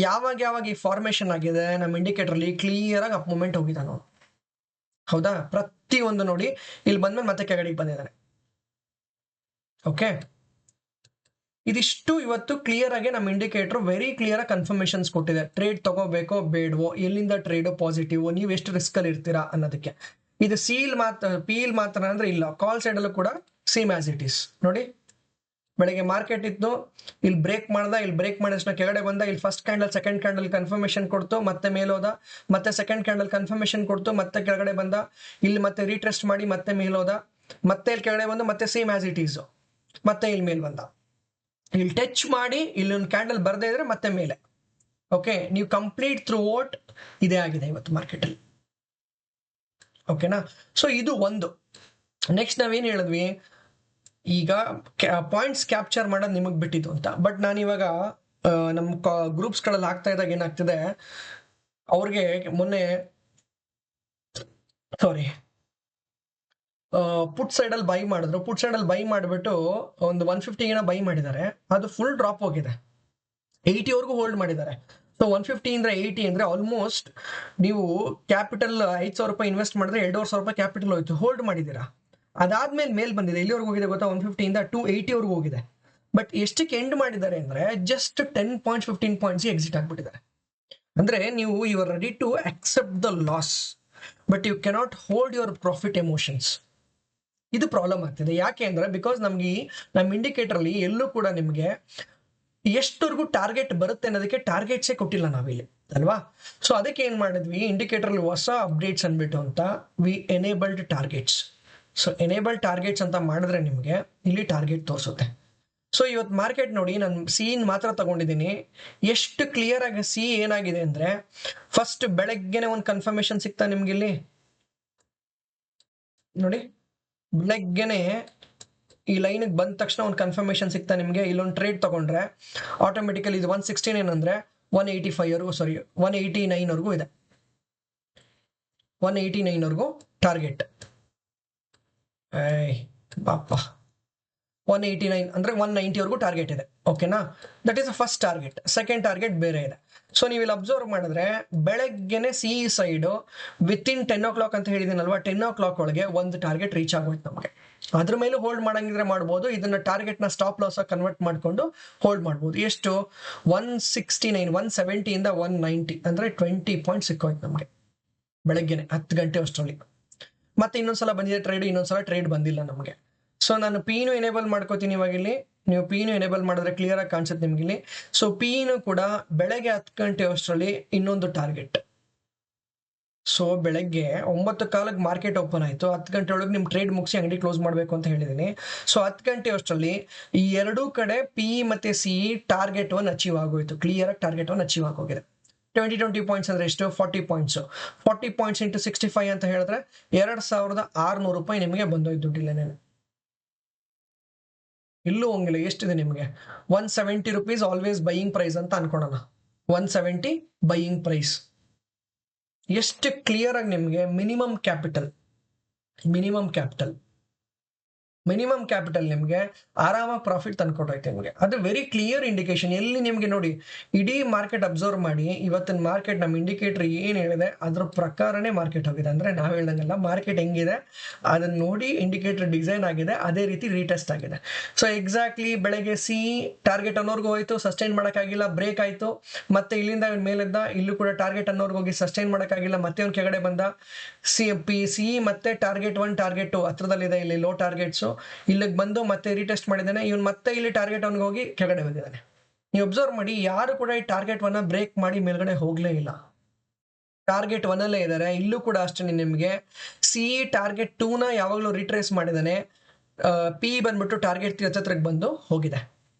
ಯಾವಾಗ ಈ ಫಾರ್ಮೇಶನ್ ಆಗಿದೆ ನಮ್ಮ ಇಂಡಿಕೇಟರ್ ಅಲ್ಲಿ ಕ್ಲಿಯರ್ ಆಗಿ ಅಪ್ ಮೂವ್ಮೆಂಟ್ ಹೋಗಿದ ನಾವು. ಹೌದಾ, ಪ್ರತಿಯೊಂದು ನೋಡಿ ಇಲ್ಲಿ ಬಂದ್ಮೇಲೆ ಮತ್ತೆ ಕೆಳಗಡೆಗೆ ಬಂದಿದ್ದಾನೆ. ಓಕೆ, ಇದಿಷ್ಟು ಇವತ್ತು ಕ್ಲಿಯರ್ ಆಗಿ ನಮ್ಮ ಇಂಡಿಕೇಟರ್ ವೆರಿ ಕ್ಲಿಯರ್ ಆಗಿ ಕನ್ಫರ್ಮೇಶನ್ಸ್ ಕೊಟ್ಟಿದೆ. ಟ್ರೇಡ್ ತಗೋಬೇಕೋ ಬೇಡವೋ, ಎಲ್ಲಿಂದ ಟ್ರೇಡ್ ಪಾಸಿಟಿವ್, ನೀವು ಎಷ್ಟು ರಿಸ್ಕ್ ಅಲ್ಲಿ ಇರ್ತೀರಾ ಅನ್ನೋದಕ್ಕೆ. ಇದು ಪೀಲ್ ಮಾತ್ರ ಅಂದ್ರೆ ಇಲ್ಲ, ಕಾಲ್ ಸೈಡ್ ಅಲ್ಲೂ ಕೂಡ ಸೇಮ್ ಆಸ್ ಇಟ್ ಈಸ್. ನೋಡಿ, ಬೆಳಗ್ಗೆ ಮಾರ್ಕೆಟ್ ಇತ್ತು, ಇಲ್ಲಿ ಬ್ರೇಕ್ ಮಾಡಿದ ಕೆಳಗಡೆ ಬಂದ, ಇಲ್ಲಿ first candle second candle confirmation ಕೊಡ್ತು, ಮತ್ತೆ ಮೇಲೋದ, ಮತ್ತೆ ಸೆಕೆಂಡ್ ಕ್ಯಾಂಡಲ್ ಕನ್ಫರ್ಮೇಶನ್ ಕೊಡ್ತು, ಮತ್ತೆ ಕೆಳಗಡೆ ಬಂದ, ಇಲ್ಲಿ ಮತ್ತೆ ರೀಟ್ರೆಸ್ಟ್ ಮಾಡಿ ಮತ್ತೆ ಮೇಲೋದ, ಮತ್ತೆ ಇಲ್ಲಿ ಕೆಳಗಡೆ ಬಂದು ಮತ್ತೆ ಸೇಮ್ ಆಸ್ ಇಟ್ ಈಸ್, ಮತ್ತೆ ಇಲ್ಲಿ ಮೇಲ್ ಬಂದ, ಇಲ್ಲಿ ಟಚ್ ಮಾಡಿ ಇಲ್ಲಿ ಒಂದು ಕ್ಯಾಂಡಲ್ ಬರ್ದೇ ಇದ್ರೆ ಮತ್ತೆ ಮೇಲೆ. ಓಕೆ, ನೀವು ಕಂಪ್ಲೀಟ್ ಥ್ರೂ ಔಟ್ ಇದೇ ಆಗಿದೆ ಇವತ್ತು ಮಾರ್ಕೆಟ್ ಅಲ್ಲಿ. ಓಕೆನಾ. ಸೊ ಇದು ಒಂದು. ನೆಕ್ಸ್ಟ್ ನಾವೇನ್ ಹೇಳಿದ್ವಿ, ಈಗ ಪಾಯಿಂಟ್ಸ್ ಕ್ಯಾಪ್ಚರ್ ಮಾಡೋದು ನಿಮಗೆ ಬಿಟ್ಟಿದ್ದು ಅಂತ. ಬಟ್ ನಾನಿವಾಗ ನಮ್ಮ ಗ್ರೂಪ್ಸ್ಗಳಲ್ಲಿ ಆಗ್ತಾ ಇದ್ದಾಗ ಏನಾಗ್ತಿದೆ, ಅವ್ರಿಗೆ ಮೊನ್ನೆ ಪುಟ್ ಸೈಡ್ ಅಲ್ಲಿ ಬೈ ಮಾಡಿದ್ರು. ಪುಟ್ ಸೈಡ್ ಅಲ್ಲಿ ಬೈ ಮಾಡಿಬಿಟ್ಟು ಒಂದು 150 ಬೈ ಮಾಡಿದ್ದಾರೆ, ಅದು ಫುಲ್ ಡ್ರಾಪ್ ಹೋಗಿದೆ, 80ವರೆಗೂ ಹೋಲ್ಡ್ ಮಾಡಿದ್ದಾರೆ. ಸೊ 150 ಇಂದ 80 ಅಂದ್ರೆ ಆಲ್ಮೋಸ್ಟ್ ನೀವು ಕ್ಯಾಪಿಟಲ್ 5,000 ರೂಪಾಯಿ ಇನ್ವೆಸ್ಟ್ ಮಾಡಿದ್ರೆ 2,500 ರೂಪಾಯಿ ಕ್ಯಾಪಿಟಲ್ ಹೋಯ್ತು, ಹೋಲ್ಡ್ ಮಾಡಿದ್ದೀರಾ. ಅದಾದ್ಮೇಲೆ ಮೇಲ್ ಬಂದಿದೆ, ಇಲ್ಲಿವರೆಗೂ ಹೋಗಿದೆ ಗೊತ್ತಾ, 150 ಇಂದ 280ವರೆಗೂ ಹೋಗಿದೆ. ಬಟ್ ಎಷ್ಟಕ್ಕೆ ಎಂಡ್ ಮಾಡಿದ್ದಾರೆ ಅಂದ್ರೆ ಜಸ್ಟ್ 10 ಪಾಯಿಂಟ್ಸ್ 15 ಪಾಯಿಂಟ್ಸ್ ಎಕ್ಸಿಟ್ ಆಗ್ಬಿಟ್ಟಿದ್ದಾರೆ. ಅಂದ್ರೆ ನೀವು you are ready to accept the loss, but you cannot hold your profit emotions. ಇದು ಪ್ರಾಬ್ಲಮ್ ಆಗ್ತಿದೆ. ಯಾಕೆ ಅಂದ್ರೆ ಬಿಕಾಸ್ ನಮ್ಗೆ ನಮ್ಮ ಇಂಡಿಕೇಟರ್ ಅಲ್ಲಿ ಎಲ್ಲೂ ಕೂಡ ನಿಮ್ಗೆ ಎಷ್ಟವರೆಗೂ ಟಾರ್ಗೆಟ್ ಬರುತ್ತೆ ಅನ್ನೋದಕ್ಕೆ ಟಾರ್ಗೆಟ್ಸೇ ಕೊಟ್ಟಿಲ್ಲ ನಾವಿಲ್ಲಿ ಅಲ್ವಾ. ಸೊ ಅದಕ್ಕೆ ಏನ್ ಮಾಡಿದ್ವಿ, ಇಂಡಿಕೇಟರ್ ಅಲ್ಲಿ ಹೊಸ ಅಪ್ಡೇಟ್ಸ್ ಅನ್ಬಿಟ್ಟು ಅಂತ we enabled targets. So enabled targets ಅಂತ ಮಾಡಿದ್ರೆ ನಿಮ್ಗೆ ಇಲ್ಲಿ ಟಾರ್ಗೆಟ್ ತೋರಿಸುತ್ತೆ. ಸೊ ಇವತ್ತು ಮಾರ್ಕೆಟ್ ನೋಡಿ, ನಾನು ಸಿಇನ್ ಮಾತ್ರ ತಗೊಂಡಿದ್ದೀನಿ. ಎಷ್ಟು ಕ್ಲಿಯರ್ ಆಗಿ ಸಿ ಏನಾಗಿದೆ ಅಂದ್ರೆ, ಫಸ್ಟ್ ಬೆಳಗ್ಗೆನೆ ಒಂದು ಕನ್ಫರ್ಮೇಶನ್ ಸಿಗ್ತಾ ನಿಮ್ಗೆ ಇಲ್ಲಿ ನೋಡಿ, ಬೆಳಗ್ಗೆನೆ ಈ ಲೈನ್ ಬಂದ ತಕ್ಷಣ ಒಂದು ಕನ್ಫರ್ಮೇಶನ್ ಸಿಗ್ತಾ ನಿಮ್ಗೆ. ಇಲ್ಲೊಂದು ಟ್ರೇಡ್ ತಗೊಂಡ್ರೆ ಆಟೋಮೆಟಿಕಲಿ ಇದು 169 ಅಂದ್ರೆ 189ವರೆಗೂ ಇದೆ, 189ವರೆಗೂ ಟಾರ್ಗೆಟ್. ಬಾಪ, 189 ಅಂದ್ರೆ 190ವರೆಗೂ ಟಾರ್ಗೆಟ್ ಇದೆ. ಓಕೆನಾ, that is a first target. Second target ಬೇರೆ ಇದೆ. ಸೊ ನೀವು ಇಲ್ಲಿ ಅಬ್ಸರ್ವ್ ಮಾಡಿದ್ರೆ ಬೆಳಗ್ಗೆನೆ ಸಿ ಸೈಡ್ ವಿತಿನ್ 10 o'clock ಅಂತ ಹೇಳಿದೀನಲ್ವಾ, 10 o'clock ಒಳಗೆ ಒಂದು ಟಾರ್ಗೆಟ್ ರೀಚ್ ಆಗೋಯ್ತು ನಮಗೆ. ಅದ್ರ ಮೇಲೂ ಹೋಲ್ಡ್ ಮಾಡಂಗಿದ್ರೆ ಮಾಡ್ಬೋದು, ಇದನ್ನ ಟಾರ್ಗೆಟ್ ನ ಸ್ಟಾಪ್ ಲಾಸ್ ಕನ್ವರ್ಟ್ ಮಾಡ್ಕೊಂಡು ಹೋಲ್ಡ್ ಮಾಡ್ಬೋದು. ಎಷ್ಟು 169 170 ಇಂದ 190 ಅಂದ್ರೆ 20 ಪಾಯಿಂಟ್ ಸಿಕ್ಕೋಯ್ತು ನಮಗೆ ಬೆಳಗ್ಗೆನೆ 10 ಗಂಟೆ ಅಷ್ಟರಲ್ಲಿ. ಮತ್ತೆ ಇನ್ನೊಂದ್ಸಲ ಬಂದಿದೆ ಟ್ರೇಡ್, ಇನ್ನೊಂದ್ಸಲ ಟ್ರೇಡ್ ಬಂದಿಲ್ಲ ನಮಗೆ. ಸೊ ನಾನು ಪಿನು ಎನೇಬಲ್ ಮಾಡ್ಕೋತೀನಿ ಇವಾಗ ಇಲ್ಲಿ. ನೀವು ಪಿನು ಎನೇಬಲ್ ಮಾಡಿದ್ರೆ ಕ್ಲಿಯರ್ ಆಗಿ ಕಾಣಿಸುತ್ತೆ ನಿಮ್ಗೆ ಇಲ್ಲಿ. ಸೊ ಪಿನು ಕೂಡ ಬೆಳಗ್ಗೆ 10 ಗಂಟೆ ಅಷ್ಟರಲ್ಲಿ ಇನ್ನೊಂದು ಟಾರ್ಗೆಟ್. ಸೊ ಬೆಳಗ್ಗೆ 9 ಮಾರ್ಕೆಟ್ ಓಪನ್ ಆಯಿತು, 10 ಗಂಟೆ ಒಳಗೆ ನಿಮ್ಮ ಟ್ರೇಡ್ ಮುಗಿಸಿ ಅಂಗಡಿ ಕ್ಲೋಸ್ ಮಾಡಬೇಕು ಅಂತ ಹೇಳಿದ್ದೀನಿ. ಸೊ 10 ಗಂಟೆ ಅಷ್ಟರಲ್ಲಿ ಈ ಎರಡೂ ಕಡೆ ಪಿ ಮತ್ತೆ ಸಿ ಟಾರ್ಗೆಟ್ ಒನ್ ಅಚೀವ್ ಆಗೋಯ್ತು, ಕ್ಲಿಯರ್ ಆಗಿ ಟಾರ್ಗೆಟ್ ಒನ್ ಅಚೀವ್ ಆಗೋಗಿದೆ. 20 ಪಾಯಿಂಟ್ಸ್ ಅಂದ್ರೆ ಎಷ್ಟು 40 ಪಾಯಿಂಟ್ಸ್. 40 ಪಾಯಿಂಟ್ಸ್ ಇಂಟು 65 ಅಂತ ಹೇಳಿದ್ರೆ 2600 ರೂಪಾಯಿ ನಿಮಗೆ ಬಂದೋಯ್ತು ದುಡ್ಡಿಲ್ಲೇನೆ. ಇಲ್ಲೂ ಹಂಗಿಲ್ಲ, ಎಷ್ಟಿದೆ ನಿಮಗೆ 170 rupees ಆಲ್ವೇಸ್ ಬೈಯಿಂಗ್ ಪ್ರೈಸ್ ಅಂತ ಅನ್ಕೊಳ್ಳೋಣ. 170 ಬೈಯಿಂಗ್ ಪ್ರೈಸ್. ಎಷ್ಟು ಕ್ಲಿಯರ್ ಆಗಿ ನಿಮಗೆ ಮಿನಿಮಮ್ ಕ್ಯಾಪಿಟಲ್ ನಿಮಗೆ ಆರಾಮಾಗಿ ಪ್ರಾಫಿಟ್ ತಂದ್ಕೊಟ್ಟೈತೆ ನಿಮಗೆ. ಅದು ವೆರಿ ಕ್ಲಿಯರ್ ಇಂಡಿಕೇಶನ್. ಎಲ್ಲಿ ನಿಮಗೆ ನೋಡಿ, ಇಡೀ ಮಾರ್ಕೆಟ್ ಅಬ್ಸರ್ವ್ ಮಾಡಿ, ಇವತ್ತಿನ ಮಾರ್ಕೆಟ್ ನಮ್ಮ ಇಂಡಿಕೇಟರ್ ಏನು ಹೇಳಿದೆ ಅದ್ರ ಪ್ರಕಾರನೇ ಮಾರ್ಕೆಟ್ ಹೋಗಿದೆ. ಅಂದ್ರೆ ನಾವು ಹೇಳ್ದಂಗೆಲ್ಲ ಮಾರ್ಕೆಟ್ ಹೆಂಗಿದೆ ಅದನ್ನ ನೋಡಿ ಇಂಡಿಕೇಟರ್ ಡಿಸೈನ್ ಆಗಿದೆ, ಅದೇ ರೀತಿ ರೀಟೆಸ್ಟ್ ಆಗಿದೆ. ಸೊ ಎಕ್ಸಾಕ್ಟ್ಲಿ ಬೆಳಗ್ಗೆ ಸಿ ಟಾರ್ಗೆಟ್ ಅನ್ನೋರ್ಗು ಹೋಯ್ತು, ಸಸ್ಟೈನ್ ಮಾಡೋಕ್ಕಾಗಿಲ್ಲ, ಬ್ರೇಕ್ ಆಯ್ತು. ಮತ್ತೆ ಇಲ್ಲಿಂದ ಮೇಲೆದ್ದ, ಇಲ್ಲೂ ಕೂಡ ಟಾರ್ಗೆಟ್ ಅನ್ನೋರ್ಗೆ ಹೋಗಿ ಸಸ್ಟೈನ್ ಮಾಡೋಕ್ಕಾಗಿಲ್ಲ, ಮತ್ತೆ ಒಂದು ಕೆಳಗಡೆ ಬಂದ. ಸಿ ಮತ್ತೆ ಟಾರ್ಗೆಟ್ 1 ಟಾರ್ಗೆಟ್ 2 ಹತ್ರದಲ್ಲಿದೆ, ಇಲ್ಲಿ ಲೋ ಟಾರ್ಗೆಟ್ಸು. ಇಲ್ಲಿಗೆ ಬಂದು ಮತ್ತೆ ರೀಟೆಸ್ಟ್ ಮಾಡಿದ್ದಾನೆ ಇವನು, ಮತ್ತೆ ಇಲ್ಲಿ ಟಾರ್ಗೆಟ್ ಅವನಿಗೆ ಹೋಗಿ ಕೆಳಗಡೆ ಬಂದಿದ್ದಾನೆ. ನೀವು ಅಬ್ಸರ್ವ್ ಮಾಡಿ, ಯಾರು ಕೂಡ ಈ ಟಾರ್ಗೆಟ್ 1 ಬ್ರೇಕ್ ಮಾಡಿ ಮೇಲ್ಗಡೆ ಹೋಗ್ಲೇ ಇಲ್ಲ, ಟಾರ್ಗೆಟ್ 1 ಅಲ್ಲೇ ಇದ್ದಾರೆ. ಇಲ್ಲೂ ಕೂಡ ಅಷ್ಟೇ, ನಿಮಗೆ ಸಿ ಟಾರ್ಗೆಟ್ 2 ಯಾವಾಗಲೂ ರಿಟ್ರೇಸ್ ಮಾಡಿದ್ದಾನೆ, ಪಿ ಬಂದ್ಬಿಟ್ಟು ಟಾರ್ಗೆಟ್ 3 ಹತ್ರಕ್ಕೆ ಬಂದು ಹೋಗಿದೆ.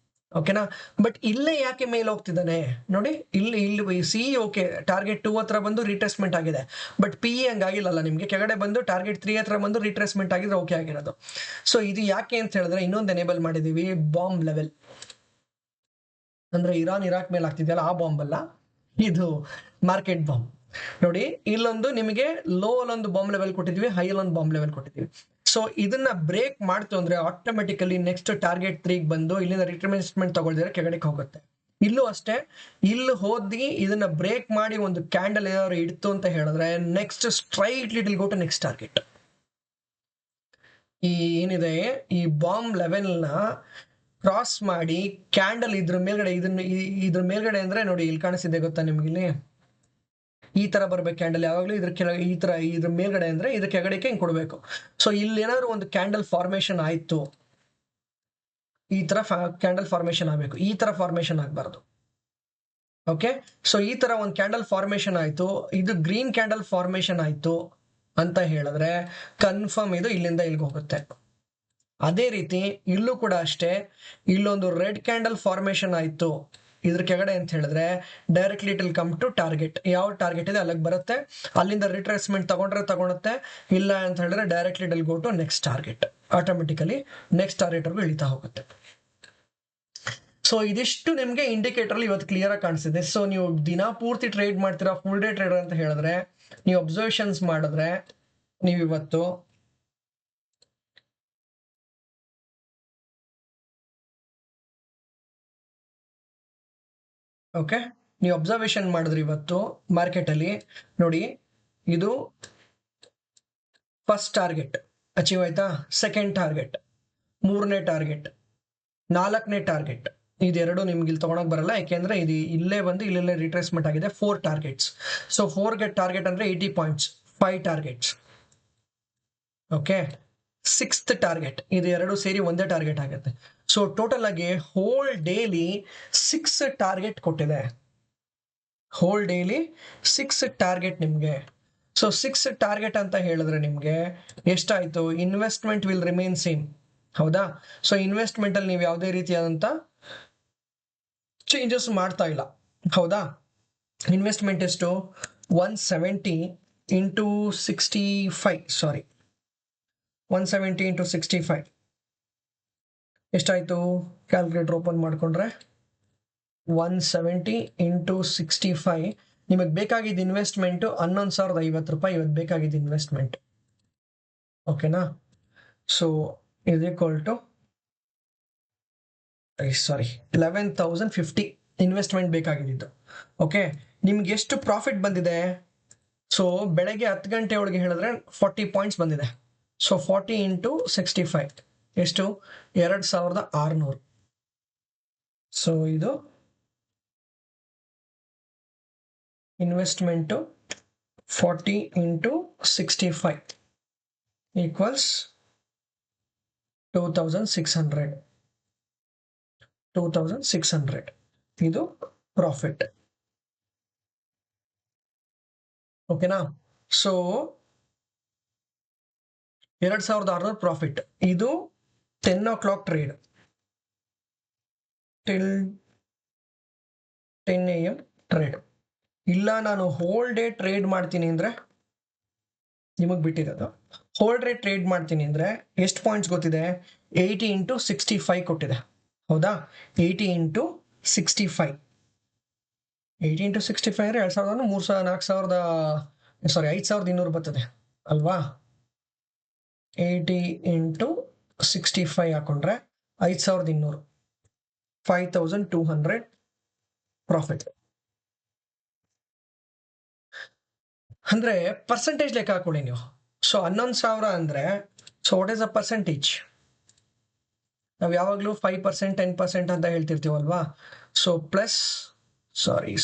ಓಕೆನಾ. ಬಟ್ ಇಲ್ಲೇ ಯಾಕೆ ಮೇಲೆ ಹೋಗ್ತಿದ್ದಾನೆ ನೋಡಿ, ಇಲ್ಲಿ ಸಿ ಓಕೆ ಟಾರ್ಗೆಟ್ 2 ಹತ್ರ ಬಂದು ರಿಟ್ರೇಸ್ಮೆಂಟ್ ಆಗಿದೆ, ಬಟ್ ಪಿ ಹಂಗಾಗಿಲ್ಲಲ್ಲ, ನಿಮಗೆ ಕೆಳಗಡೆ ಬಂದು ಟಾರ್ಗೆಟ್ 3 ಹತ್ರ ಬಂದು ರಿಟ್ರೇಸ್ಮೆಂಟ್ ಆಗಿದ್ರೆ ಓಕೆ ಆಗಿರೋದು. ಸೊ ಇದು ಯಾಕೆ ಅಂತ ಹೇಳಿದ್ರೆ ಇನ್ನೊಂದು ಎನೇಬಲ್ ಮಾಡಿದೀವಿ, ಬಾಂಬ್ ಲೆವೆಲ್. ಅಂದ್ರೆ ಇರಾಕ್ ಮೇಲೆ ಆಗ್ತಿದೆಯಲ್ಲ ಆ ಬಾಂಬ್ ಅಲ್ಲ, ಇದು ಮಾರ್ಕೆಟ್ ಬಾಂಬ್. ನೋಡಿ ಇಲ್ಲೊಂದು ನಿಮಗೆ ಲೋ ಅಲ್ಲೊಂದು ಬಾಂಬ್ ಲೆವೆಲ್ ಕೊಟ್ಟಿದ್ವಿ, ಹೈ ಅಲ್ಲೊಂದು ಬಾಂಬ್ ಲೆವೆಲ್ ಕೊಟ್ಟಿದ್ವಿ. ಸೊ ಇದನ್ನ ಬ್ರೇಕ್ ಮಾಡ್ತು ಅಂದ್ರೆ ಆಟೋಮೆಟಿಕಲಿ ನೆಕ್ಸ್ಟ್ ಟಾರ್ಗೆಟ್ 3 ಬಂದು ಇಲ್ಲಿಂದ ರಿಟ್ರೇಸ್ಮೆಂಟ್ ತಗೊಳ್ದಿದ್ರೆ ಕೆಳಗಡೆ ಹೋಗುತ್ತೆ. ಇಲ್ಲೂ ಅಷ್ಟೇ, ಇಲ್ಲಿ ಹೋದಿ ಇದನ್ನ ಬ್ರೇಕ್ ಮಾಡಿ ಒಂದು ಕ್ಯಾಂಡಲ್ ಏನಾದ್ರು ಇಡ್ತು ಅಂತ ಹೇಳಿದ್ರೆ next straight little go to next target. ಈ ಏನಿದೆ ಈ ಬಾಂಬ್ ಲೆವೆಲ್ ನ ಕ್ರಾಸ್ ಮಾಡಿ ಕ್ಯಾಂಡಲ್ ಇದ್ರ ಮೇಲ್ಗಡೆ, ಇದ್ರ ಮೇಲ್ಗಡೆ ಅಂದ್ರೆ ನೋಡಿ ಇಲ್ಲಿ ಕಾಣಿಸಿದೆ ಗೊತ್ತಾ ನಿಮ್ಗೆ, ಇಲ್ಲಿ ಈ ತರ ಬರ್ಬೇಕು ಕ್ಯಾಂಡಲ್ ಯಾವಾಗ್ಲೂ ಇದ್ರ ಕೆಳಗೆ, ಈ ತರ ಇದ್ರ ಮೇಲ್ಗಡೆ ಅಂದ್ರೆ ಇದ್ರ ಕೆಳಗಡೆಗೆ ಹಿಂಗ್ ಕೊಡ್ಬೇಕು. ಸೊ ಇಲ್ಲಿ ಏನಾದ್ರು ಒಂದು ಕ್ಯಾಂಡಲ್ ಫಾರ್ಮೇಶನ್ ಆಯ್ತು, ಈ ತರ ಕ್ಯಾಂಡಲ್ ಫಾರ್ಮೇಶನ್ ಆಗ್ಬೇಕು, ಈ ತರ ಫಾರ್ಮೇಶನ್ ಆಗ್ಬಾರ್ದು. ಓಕೆ. ಸೊ ಈ ತರ ಒಂದು ಕ್ಯಾಂಡಲ್ ಫಾರ್ಮೇಶನ್ ಆಯ್ತು, ಇದು ಗ್ರೀನ್ ಕ್ಯಾಂಡಲ್ ಫಾರ್ಮೇಶನ್ ಆಯ್ತು ಅಂತ ಹೇಳಿದ್ರೆ ಕನ್ಫರ್ಮ್ ಇದು ಇಲ್ಲಿಂದ ಇಲ್ಲಿಗೆ ಹೋಗುತ್ತೆ. ಅದೇ ರೀತಿ ಇಲ್ಲೂ ಕೂಡ ಅಷ್ಟೇ, ಇಲ್ಲೊಂದು ರೆಡ್ ಕ್ಯಾಂಡಲ್ ಫಾರ್ಮೇಶನ್ ಆಯ್ತು ಇದ್ರ ಕೆಳಗಡೆ ಅಂತ ಹೇಳಿದ್ರೆ directly it will come to target. ಯಾವ ಟಾರ್ಗೆಟ್ ಇದೆ ಅಲ್ಲಿಗೆ ಬರುತ್ತೆ, ಅಲ್ಲಿಂದ ರಿಟ್ರೇಸ್ಮೆಂಟ್ ತಗೊಳುತ್ತೆ, ಇಲ್ಲ ಅಂತ ಹೇಳಿದ್ರೆ directly it will go to next target, automatically next target ವರ್ಗೂ ಇಳಿತಾ ಹೋಗುತ್ತೆ. ಸೊ ಇದಿಷ್ಟು ನಿಮ್ಗೆ ಇಂಡಿಕೇಟರ್ ಇವತ್ತು ಕ್ಲಿಯರ್ ಆಗಿ ಕಾಣಿಸಿದೆ. ಸೊ ನೀವು ದಿನ ಪೂರ್ತಿ ಟ್ರೇಡ್ ಮಾಡ್ತೀರಾ, ಫುಲ್ ಡೇ ಟ್ರೇಡರ್ ಅಂತ ಹೇಳಿದ್ರೆ, ನೀವು ಅಬ್ಸರ್ವೇಷನ್ಸ್ ಮಾಡಿದ್ರೆ, ನೀವು ಇವತ್ತು ಓಕೆ ನೀವು ಅಬ್ಸರ್ವೇಷನ್ ಮಾಡಿದ್ರಿ ಇವತ್ತು ಮಾರ್ಕೆಟ್ ಅಲ್ಲಿ ನೋಡಿ, ಇದು ಫಸ್ಟ್ ಟಾರ್ಗೆಟ್ ಅಚೀವ್ ಆಯ್ತಾ, ಸೆಕೆಂಡ್ ಟಾರ್ಗೆಟ್, 3ನೇ ಟಾರ್ಗೆಟ್, 4ನೇ ಟಾರ್ಗೆಟ್. ಇದೆರಡು ನಿಮ್ಗೆ ಇಲ್ಲಿ ತಗೊಳಕ್ ಬರಲ್ಲ, ಯಾಕೆಂದ್ರೆ ಇದು ಇಲ್ಲೇ ಬಂದು ಇಲ್ಲೆಲ್ಲೇ ರಿಟ್ರೇಸ್ಮೆಂಟ್ ಆಗಿದೆ. 4 ಟಾರ್ಗೆಟ್ಸ್. ಸೊ 4 ಟಾರ್ಗೆಟ್ ಅಂದ್ರೆ 80 points, 5 targets. Okay. 6th target, ಇದು ಎರಡು ಸೇರಿ ಒಂದೇ ಟಾರ್ಗೆಟ್ ಆಗುತ್ತೆ. ಸೊ ಟೋಟಲ್ ಆಗಿ ಹೋಲ್ ಡೇಲಿ 6 ಟಾರ್ಗೆಟ್ ಕೊಟ್ಟಿದೆ, ಹೋಲ್ ಡೇಲಿ 6 ಟಾರ್ಗೆಟ್ ನಿಮ್ಗೆ. ಸೊ 6 ಟಾರ್ಗೆಟ್ ಅಂತ ಹೇಳಿದ್ರೆ ನಿಮ್ಗೆ ಎಷ್ಟಾಯ್ತು, ಇನ್ವೆಸ್ಟ್ಮೆಂಟ್ ವಿಲ್ ರಿಮೇನ್ ಸೇಮ್, ಹೌದಾ. ಸೊ ಇನ್ವೆಸ್ಟ್ಮೆಂಟ್ ಅಲ್ಲಿ ನೀವು ಯಾವುದೇ ರೀತಿಯಾದಂತ ಚೇಂಜಸ್ ಮಾಡ್ತಾ ಇಲ್ಲ, ಹೌದಾ. ಇನ್ವೆಸ್ಟ್ಮೆಂಟ್ ಎಷ್ಟು 170 ಇಂಟು 65, ಸಾರಿ 170 ಇಂಟು 65 ಎಷ್ಟಾಯ್ತು, ಕ್ಯಾಲ್ಕುಲೇಟರ್ ಓಪನ್ ಮಾಡ್ಕೊಂಡ್ರೆ 170 ಇಂಟು 65. ನಿಮಗೆ ಬೇಕಾಗಿದ್ದ ಇನ್ವೆಸ್ಟ್ಮೆಂಟ್ 11,050 ರೂಪಾಯಿ ಇವತ್ತು ಬೇಕಾಗಿದ್ದ ಇನ್ವೆಸ್ಟ್ಮೆಂಟ್. ಓಕೆನಾ. So is equal to 11,050 investment ಬೇಕಾಗಿದ್ದು. ಓಕೆ. ನಿಮ್ಗೆ ಎಷ್ಟು ಪ್ರಾಫಿಟ್ ಬಂದಿದೆ? ಸೊ ಬೆಳಗ್ಗೆ 10 ಗಂಟೆ ಒಳಗೆ ಹೇಳಿದ್ರೆ 40 ಪಾಯಿಂಟ್ಸ್ ಬಂದಿದೆ. ಸೊ 40 ಇಂಟು 65 ಎಷ್ಟು? 2600. ಸೊ ಇದು ಇನ್ವೆಸ್ಟ್ಮೆಂಟು 40 ಇಂಟು 65 ಈಕ್ವಲ್ಸ್ 2600. ಇದು ಪ್ರಾಫಿಟ್. ಓಕೆನಾ? So 2600 profit. ಇದು 10 o'clock trade till 10 AM trade. ಇಲ್ಲ ನಾನು ಹೋಲ್ ಡೇ ಟ್ರೇಡ್ ಮಾಡ್ತೀನಿ ಅಂದ್ರೆ ನಿಮಗೆ ಬಿಟ್ಟಿರೋದು. ಹೋಲ್ ಡೇ ಟ್ರೇಡ್ ಮಾಡ್ತೀನಿ ಅಂದ್ರೆ ಎಷ್ಟು ಪಾಯಿಂಟ್ಸ್ ಗೊತ್ತಿದೆ? 80 ಇಂಟು 65 ಕೊಟ್ಟಿದೆ. ಹೌದಾ? 80 ಇಂಟು 65 80 ಇಂಟು 65 ಅಂದರೆ 5200 ಬರ್ತದೆ ಅಲ್ವಾ? 80 ಇಂಟು 65 ಹಾಕೊಂಡ್ರೆ 5200, 5200 ಪ್ರಾಫಿಟ್. ಅಂದ್ರೆ ಪರ್ಸೆಂಟೇಜ್ ಲೆಕ್ಕ ಹಾಕೊಳ್ಳಿ ನೀವು. ಸೊ 11,000 ಅಂದ್ರೆ so what is a percentage? ನಾವು ಯಾವಾಗಲೂ 5%, 10% ಅಂತ ಹೇಳ್ತಿರ್ತೀವಲ್ವಾ? So plus sorry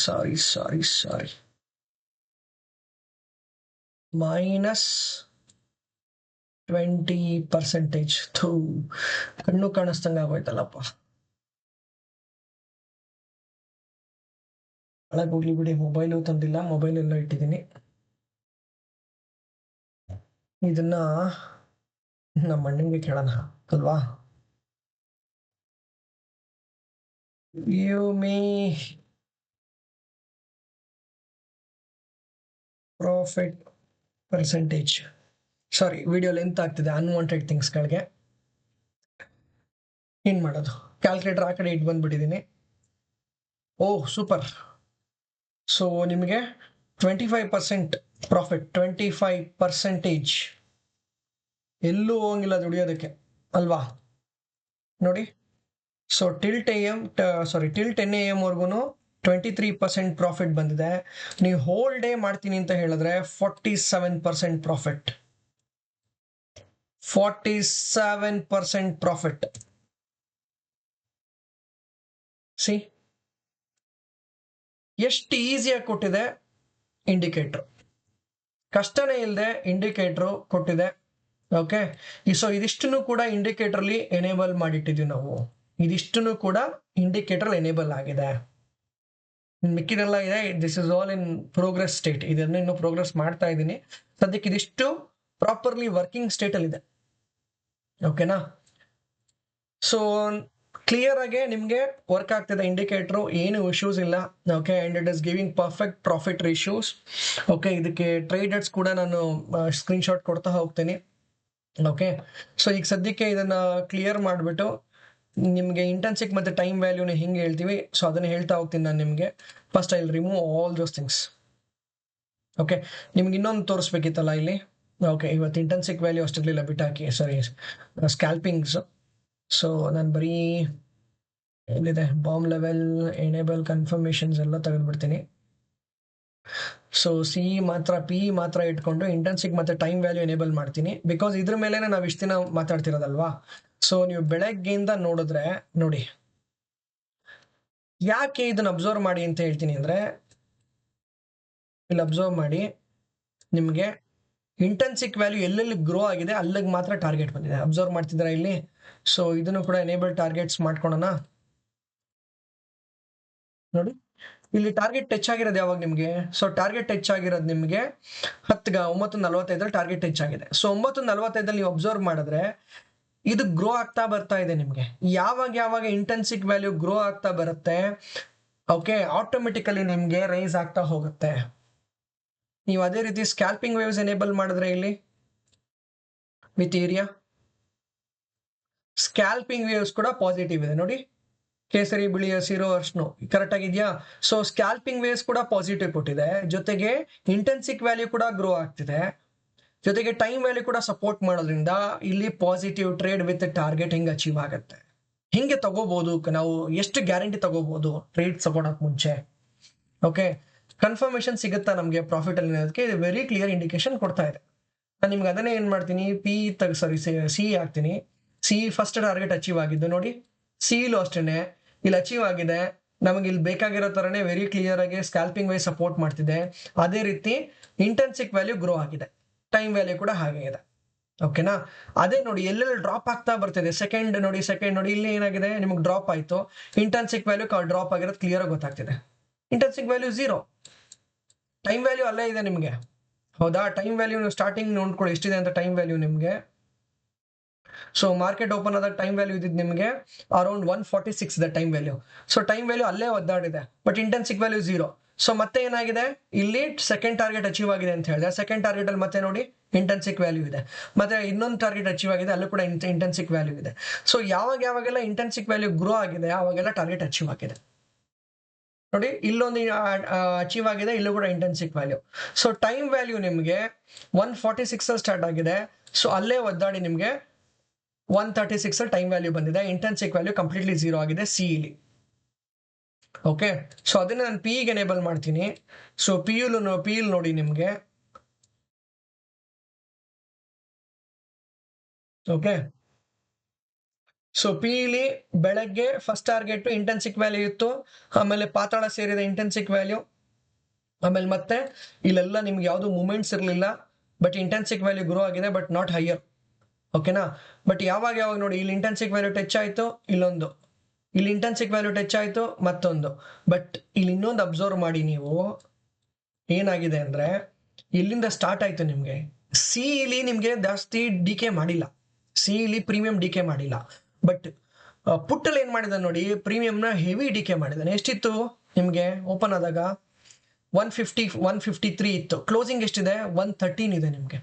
minus 20%. ಕಣ್ಣು ಕಾಣಿಸ್ದಂಗೆ ಆಗೋಯ್ತಲ್ಲಪ್ಪ. ಒಳಗೆ ಹೋಗ್ಲಿ ಬಿಡಿ, ಮೊಬೈಲು ತಂದಿಲ್ಲ, ಮೊಬೈಲ್ ಎಲ್ಲ ಇಟ್ಟಿದ್ದೀನಿ. ಇದನ್ನ ನಮ್ಮ ಅಣ್ಣಂಗೆ ಕೇಳೋಣ ಅಲ್ವಾ? Give me profit percentage. ಸಾರಿ, ವಿಡಿಯೋ ಲೆಂತ್ ಆಗ್ತಿದೆ ಅನ್ವಾಂಟೆಡ್ ಥಿಂಗ್ಸ್ಗಳಿಗೆ. ಏನು ಮಾಡೋದು? ಕ್ಯಾಲ್ಕುಲೇಟರ್ ಆ ಕಡೆ ಇಟ್ಟು ಬಂದ್ಬಿಟ್ಟಿದ್ದೀನಿ. ಓಹ್ ಸೂಪರ್. ಸೊ ನಿಮಗೆ 25% ಪ್ರಾಫಿಟ್, 25% ಎಲ್ಲೂ ಹೋಗಿಲ್ಲ ದುಡಿಯೋದಕ್ಕೆ ಅಲ್ವಾ? ನೋಡಿ. ಸೊ ಟಿಲ್ 10 AM ವರ್ಗು 23% ಪ್ರಾಫಿಟ್ ಬಂದಿದೆ. ನೀವು ಹೋಲ್ ಡೇ ಮಾಡ್ತೀನಿ ಅಂತ ಹೇಳಿದ್ರೆ 47% ಪ್ರಾಫಿಟ್. 47% ಪ್ರಾಫಿಟ್. ಸಿ ಎಷ್ಟು ಈಸಿಯಾಗಿ ಕೊಟ್ಟಿದೆ ಇಂಡಿಕೇಟರ್. ಕಷ್ಟನೇ ಇಲ್ಲದೆ ಇಂಡಿಕೇಟರ್ ಕೊಟ್ಟಿದೆ. ಓಕೆ, ಸೊ ಇದಿಷ್ಟನ್ನು ಕೂಡ ಇಂಡಿಕೇಟರ್ಲಿ ಎನೇಬಲ್ ಮಾಡಿಟ್ಟಿದ್ದೀವಿ ನಾವು. ಇದಿಷ್ಟನ್ನು ಕೂಡ ಇಂಡಿಕೇಟರ್ ಎನೇಬಲ್ ಆಗಿದೆ. ಮಿಕ್ಕಿದೆಲ್ಲ ಇದೆ. This is all in progress state. ಇದನ್ನು ಇನ್ನು ಪ್ರೋಗ್ರೆಸ್ ಮಾಡ್ತಾ ಇದ್ದೀನಿ. ಸದ್ಯಕ್ಕೆ ಇದಿಷ್ಟು ಪ್ರಾಪರ್ಲಿ ವರ್ಕಿಂಗ್ ಸ್ಟೇಟ್ ಅಲ್ಲಿ ಇದೆ. ಓಕೆನಾ? ಸೊ ಕ್ಲಿಯರ್ ಆಗಿ ನಿಮಗೆ ವರ್ಕ್ ಆಗ್ತಿದೆ ಇಂಡಿಕೇಟರ್, ಏನು ಇಶ್ಯೂಸ್ ಇಲ್ಲ. Okay, and it is giving perfect profit ratios. Okay, ಇದಕ್ಕೆ ಟ್ರೇಡರ್ಸ್ ಕೂಡ ನಾನು ಸ್ಕ್ರೀನ್ಶಾಟ್ ಕೊಡ್ತಾ ಹೋಗ್ತೀನಿ. ಓಕೆ, ಸೊ ಈಗ ಸದ್ಯಕ್ಕೆ ಇದನ್ನ ಕ್ಲಿಯರ್ ಮಾಡಿಬಿಟ್ಟು ನಿಮಗೆ ಇಂಟೆನ್ಸಿಕ್ ಮತ್ತು ಟೈಮ್ ವ್ಯಾಲ್ಯೂನ ಹೆಂಗೆ ಹೇಳ್ತೀವಿ ಸೊ ಅದನ್ನು ಹೇಳ್ತಾ ಹೋಗ್ತೀನಿ ನಾನು ನಿಮಗೆ. First I will remove all those things. Okay, ನಿಮ್ಗೆ ಇನ್ನೊಂದು ತೋರಿಸ್ಬೇಕಿತ್ತಲ್ಲ ಇಲ್ಲಿ. ಓಕೆ, ಇವತ್ತು ಇಂಟೆನ್ಸಿಕ್ ವ್ಯಾಲ್ಯೂ ಅಷ್ಟಿರಲಿಲ್ಲ, ಬಿಟ್ಟಾಕಿ. ಸಾರಿ, ಸ್ಕ್ಯಾಲ್ಪಿಂಗ್ಸ್. ಸೊ ನಾನು ಬರೀ ಏನಿದೆ ಬಾಂಬ್ ಲೆವೆಲ್, ಎನೇಬಲ್ ಕನ್ಫರ್ಮೇಷನ್ಸ್ ಎಲ್ಲ ತೆಗೆದುಬಿಡ್ತೀನಿ. ಸೊ ಪಿ ಮಾತ್ರ ಇಟ್ಕೊಂಡು ಇಂಟೆನ್ಸಿಕ್ ಮತ್ತು ಟೈಮ್ ವ್ಯಾಲ್ಯೂ ಎನೇಬಲ್ ಮಾಡ್ತೀನಿ. ಬಿಕಾಸ್ ಇದ್ರ ಮೇಲೆ ನಾವು ಇಷ್ಟು ದಿನ ಮಾತಾಡ್ತಿರೋದಲ್ವಾ. ಸೊ ನೀವು ಬೆಳಗ್ಗೆಯಿಂದ ನೋಡಿದ್ರೆ ನೋಡಿ, ಯಾಕೆ ಇದನ್ನ ಅಬ್ಸರ್ವ್ ಮಾಡಿ ಅಂತ ಹೇಳ್ತೀನಿ ಅಂದ್ರೆ, ಇಲ್ಲಿ ಅಬ್ಸರ್ವ್ ಮಾಡಿ, ನಿಮಗೆ ಇಂಟೆನ್ಸಿಕ್ ವ್ಯಾಲ್ಯೂ ಎಲ್ಲೆಲ್ಲಿ ಗ್ರೋ ಆಗಿದೆ ಅಲ್ಲಿಗೆ ಮಾತ್ರ ಟಾರ್ಗೆಟ್ ಬಂದಿದೆ. ಅಬ್ಸರ್ವ್ ಮಾಡ್ತಿದ್ದೀರಾ ಇಲ್ಲಿ? ಸೊ ಇದನ್ನು ಕೂಡ ಎನೇಬಲ್ ಟಾರ್ಗೆಟ್ಸ್ ಮಾಡ್ಕೊಳ್ಳೋಣ. ನೋಡಿ, ಇಲ್ಲಿ ಟಾರ್ಗೆಟ್ ಟಚ್ ಆಗಿರೋದು ಯಾವಾಗ ನಿಮಗೆ? ಸೊ ಟಾರ್ಗೆಟ್ ಟಚ್ ಆಗಿರೋದು ನಿಮಗೆ 9:45 ಟಾರ್ಗೆಟ್ ಟಚ್ ಆಗಿದೆ. ಸೊ 9:45 ನೀವು ಅಬ್ಸರ್ವ್ ಮಾಡಿದ್ರೆ ಇದು ಗ್ರೋ ಆಗ್ತಾ ಬರ್ತಾ ಇದೆ ನಿಮಗೆ. ಯಾವಾಗ ಇಂಟೆನ್ಸಿಕ್ ವ್ಯಾಲ್ಯೂ ಗ್ರೋ ಆಗ್ತಾ ಬರುತ್ತೆ, ಓಕೆ, ಆಟೋಮೆಟಿಕಲಿ ನಿಮಗೆ ರೈಸ್ ಆಗ್ತಾ ಹೋಗುತ್ತೆ. ನೀವು ಅದೇ ರೀತಿ ಸ್ಕ್ಯಾಲ್ಪಿಂಗ್ ವೇವ್ಸ್ ಎನೇಬಲ್ ಮಾಡಿದ್ರೆ ಇಲ್ಲಿ ವಿತ್ ಏರಿಯಾ ಸ್ಕ್ಯಾಲ್ಪಿಂಗ್ ವೇವ್ಸ್ ಕೂಡ ಪಾಸಿಟಿವ್ ಇದೆ ನೋಡಿ. ಕೇಸರಿ, ಬಿಳಿ, ಹಸಿರು, ಅರ್ಶನು ಕರೆಕ್ಟ್ ಆಗಿದೆಯಾ? ಸೊ ಸ್ಕ್ಯಾಲ್ಪಿಂಗ್ ವೇವ್ಸ್ ಕೂಡ ಪಾಸಿಟಿವ್ ಕೊಟ್ಟಿದೆ. ಜೊತೆಗೆ ಇಂಟೆನ್ಸಿಕ್ ವ್ಯಾಲ್ಯೂ ಕೂಡ ಗ್ರೋ ಆಗ್ತಿದೆ. ಜೊತೆಗೆ ಟೈಮ್ ವ್ಯಾಲ್ಯೂ ಕೂಡ ಸಪೋರ್ಟ್ ಮಾಡೋದ್ರಿಂದ ಇಲ್ಲಿ ಪಾಸಿಟಿವ್ ಟ್ರೇಡ್ ವಿತ್ ಟಾರ್ಗೆಟ್ ಹಿಂಗೆ ಅಚೀವ್ ಆಗುತ್ತೆ. ಹಿಂಗೆ ತಗೋಬಹುದು ನಾವು. ಎಷ್ಟು ಗ್ಯಾರಂಟಿ ತಗೋಬಹುದು ಟ್ರೇಡ್ ತಗೊಳಕ್ ಮುಂಚೆ? ಓಕೆ, ಕನ್ಫರ್ಮೇಶನ್ ಸಿಗುತ್ತಾ ನಮಗೆ ಪ್ರಾಫಿಟ್ ಅಲ್ಲಿ ಅನ್ನೋದಕ್ಕೆ ಇದು ವೆರಿ ಕ್ಲಿಯರ್ ಇಂಡಿಕೇಶನ್ ಕೊಡ್ತಾ ಇದೆ. ನಾನು ನಿಮ್ಗೆ ಅದನ್ನೇ ಏನ್ ಮಾಡ್ತೀನಿ, ಸಿ ಹಾಕ್ತೀನಿ. ಸಿ ಫಸ್ಟ್ ಟಾರ್ಗೆಟ್ ಅಚೀವ್ ಆಗಿದ್ದು ನೋಡಿ, ಸಿಲು ಅಷ್ಟೇನೆ ಇಲ್ಲಿ ಅಚೀವ್ ಆಗಿದೆ. ನಮಗೆ ಇಲ್ಲಿ ಬೇಕಾಗಿರೋ ತರನೇ ವೆರಿ ಕ್ಲಿಯರ್ ಆಗಿ ಸ್ಕ್ಯಾಲ್ಪಿಂಗ್ ವೈಸ್ ಸಪೋರ್ಟ್ ಮಾಡ್ತಿದೆ. ಅದೇ ರೀತಿ ಇಂಟೆನ್ಸಿಕ್ ವ್ಯಾಲ್ಯೂ ಗ್ರೋ ಆಗಿದೆ, ಟೈಮ್ ವ್ಯಾಲ್ಯೂ ಕೂಡ ಹಾಗೆ ಇದೆ. ಓಕೆನಾ? ಅದೇ ನೋಡಿ ಎಲ್ಲೆಲ್ಲಿ ಡ್ರಾಪ್ ಆಗ್ತಾ ಬರ್ತಿದೆ, ಸೆಕೆಂಡ್ ನೋಡಿ ಇಲ್ಲಿ ಏನಾಗಿದೆ, ನಿಮಗೆ ಡ್ರಾಪ್ ಆಯ್ತು. ಇಂಟೆನ್ಸಿಕ್ ವ್ಯಾಲ್ಯೂ ಡ್ರಾಪ್ ಆಗಿರೋದು ಕ್ಲಿಯರ್ ಆಗಿ ಗೊತ್ತಾಗ್ತಿದೆ. ಇಂಟೆನ್ಸಿಕ್ ವ್ಯಾಲ್ಯೂ 0, ಟೈಮ್ ವ್ಯಾಲ್ಯೂ ಅಲ್ಲೇ ಇದೆ ನಿಮಗೆ. ಹೌದಾ? ಟೈಮ್ ವ್ಯಾಲ್ಯೂ ನೀವು ಸ್ಟಾರ್ಟಿಂಗ್ ನೋಡ್ಕೊಳ್ಳಿ ಎಷ್ಟಿದೆ ಅಂತ ಟೈಮ್ ವ್ಯಾಲ್ಯೂ ನಿಮಗೆ. ಸೊ ಮಾರ್ಕೆಟ್ ಓಪನ್ ಆದಾಗ ಟೈಮ್ ವ್ಯಾಲ್ಯೂ ಇದ್ದಿದ್ದು ನಿಮಗೆ ಅರೌಂಡ್ 146 ಇದೆ time value. So time value ಅಲ್ಲೇ ಒದ್ದಾಡಿದೆ, ಬಟ್ ಇಂಟೆನ್ಸಿಕ್ ವ್ಯಾಲ್ಯೂ 0. ಸೊ ಮತ್ತೆ ಏನಾಗಿದೆ, ಇಲ್ಲಿ ಸೆಕೆಂಡ್ ಟಾರ್ಗೆಟ್ ಅಚೀವ್ ಆಗಿದೆ ಅಂತ ಹೇಳಿದೆ. ಸೆಕೆಂಡ್ ಟಾರ್ಗೆಟ್ ಅಲ್ಲಿ ಮತ್ತೆ ನೋಡಿ ಇಂಟೆನ್ಸಿಕ್ ವ್ಯಾಲ್ಯೂ ಇದೆ. ಮತ್ತೆ ಇನ್ನೊಂದು ಟಾರ್ಗೆಟ್ ಅಚೀವ್ ಆಗಿದೆ, ಅಲ್ಲೂ ಕೂಡ ಇಂಟೆನ್ಸಿಕ್ ವ್ಯಾಲ್ಯೂ ಇದೆ. ಸೊ ಯಾವಾಗೆಲ್ಲ ಇಂಟೆನ್ಸಿಕ್ ವ್ಯಾಲ್ಯೂ ಗ್ರೋ ಆಗಿದೆ ಅವಾಗೆಲ್ಲ ಟಾರ್ಗೆಟ್ ಅಚೀವ್ ಆಗಿದೆ. ನೋಡಿ ಇಲ್ಲೊಂದು ಅಚೀವ್ ಆಗಿದೆ, ಇಲ್ಲೂ ಕೂಡ intrinsic value. So time value ನಿಮಗೆ 146 ಅಲ್ಲಿ ಸ್ಟಾರ್ಟ್ ಆಗಿದೆ. ಸೊ ಅಲ್ಲೇ ಒದ್ದಾಡಿ ನಿಮಗೆ 136 ಅಲ್ಲಿ ಟೈಮ್ ವ್ಯಾಲ್ಯೂ ಬಂದಿದೆ. ಇಂಟೆನ್ಸಿಕ್ ವ್ಯಾಲ್ಯೂ ಕಂಪ್ಲೀಟ್ಲಿ 0 ಆಗಿದೆ ಸಿ ಇಲ್ಲಿ. ಓಕೆ, ಸೊ ಅದನ್ನ ನಾನು ಪಿ ಗೆ ಎನೇಬಲ್ ಮಾಡ್ತೀನಿ. ಸೊ ಪಿ ಯು ನೋಡಿ ನಿಮಗೆ. ಓಕೆ, ಸೊ ಪಿ ಇಲ್ಲಿ ಬೆಳಗ್ಗೆ ಫಸ್ಟ್ ಟಾರ್ಗೆಟ್ ಇಂಟೆನ್ಸಿಕ್ ವ್ಯಾಲ್ಯೂ ಇತ್ತು, ಆಮೇಲೆ ಪಾತಾಳ ಸೇರಿದ ಇಂಟೆನ್ಸಿಕ್ ವ್ಯಾಲ್ಯೂ, ಆಮೇಲೆ ಮತ್ತೆ ಇಲ್ಲೆಲ್ಲ ನಿಮ್ಗೆ ಯಾವುದು ಮೂಮೆಂಟ್ಸ್ ಇರಲಿಲ್ಲ, ಬಟ್ ಇಂಟೆನ್ಸಿಕ್ ವ್ಯಾಲ್ಯೂ ಗ್ರೋ ಆಗಿದೆ, ಬಟ್ ನಾಟ್ ಹೈಯರ್. ಓಕೆನಾ? ಬಟ್ ಯಾವಾಗ ನೋಡಿ ಇಲ್ಲಿ ಇಂಟೆನ್ಸಿಕ್ ವ್ಯಾಲ್ಯೂ ಟಚ್ ಆಯ್ತು, ಇಲ್ಲೊಂದು, ಇಲ್ಲಿ ಇಂಟೆನ್ಸಿಕ್ ವ್ಯಾಲ್ಯೂ ಟಚ್ ಆಯ್ತು, ಮತ್ತೊಂದು. ಬಟ್ ಇಲ್ಲಿ ಇನ್ನೊಂದು ಅಬ್ಸರ್ವ್ ಮಾಡಿ ನೀವು, ಏನಾಗಿದೆ ಅಂದ್ರೆ ಇಲ್ಲಿಂದ ಸ್ಟಾರ್ಟ್ ಆಯ್ತು ನಿಮ್ಗೆ. ಸಿ ಇಲ್ಲಿ ನಿಮ್ಗೆ ಜಾಸ್ತಿ ಡಿಕೆ ಮಾಡಿಲ್ಲ, ಸಿ ಇಲ್ಲಿ ಪ್ರೀಮಿಯಂ ಡಿಕೆ ಮಾಡಿಲ್ಲ. ಬಟ್ ಪುಟ್ಟಲ್ಲಿ ಏನ್ ಮಾಡಿದ ನೋಡಿ, ಪ್ರೀಮಿಯಂನ ಹೆವಿ ಡಿಕೆ ಮಾಡಿದಾನೆ. ಎಷ್ಟಿತ್ತು ನಿಮ್ಗೆ ಓಪನ್ ಆದಾಗ 153 ಇತ್ತು, ಕ್ಲೋಸಿಂಗ್ ಎಷ್ಟಿದೆ 113 ಇದೆ ನಿಮ್ಗೆ.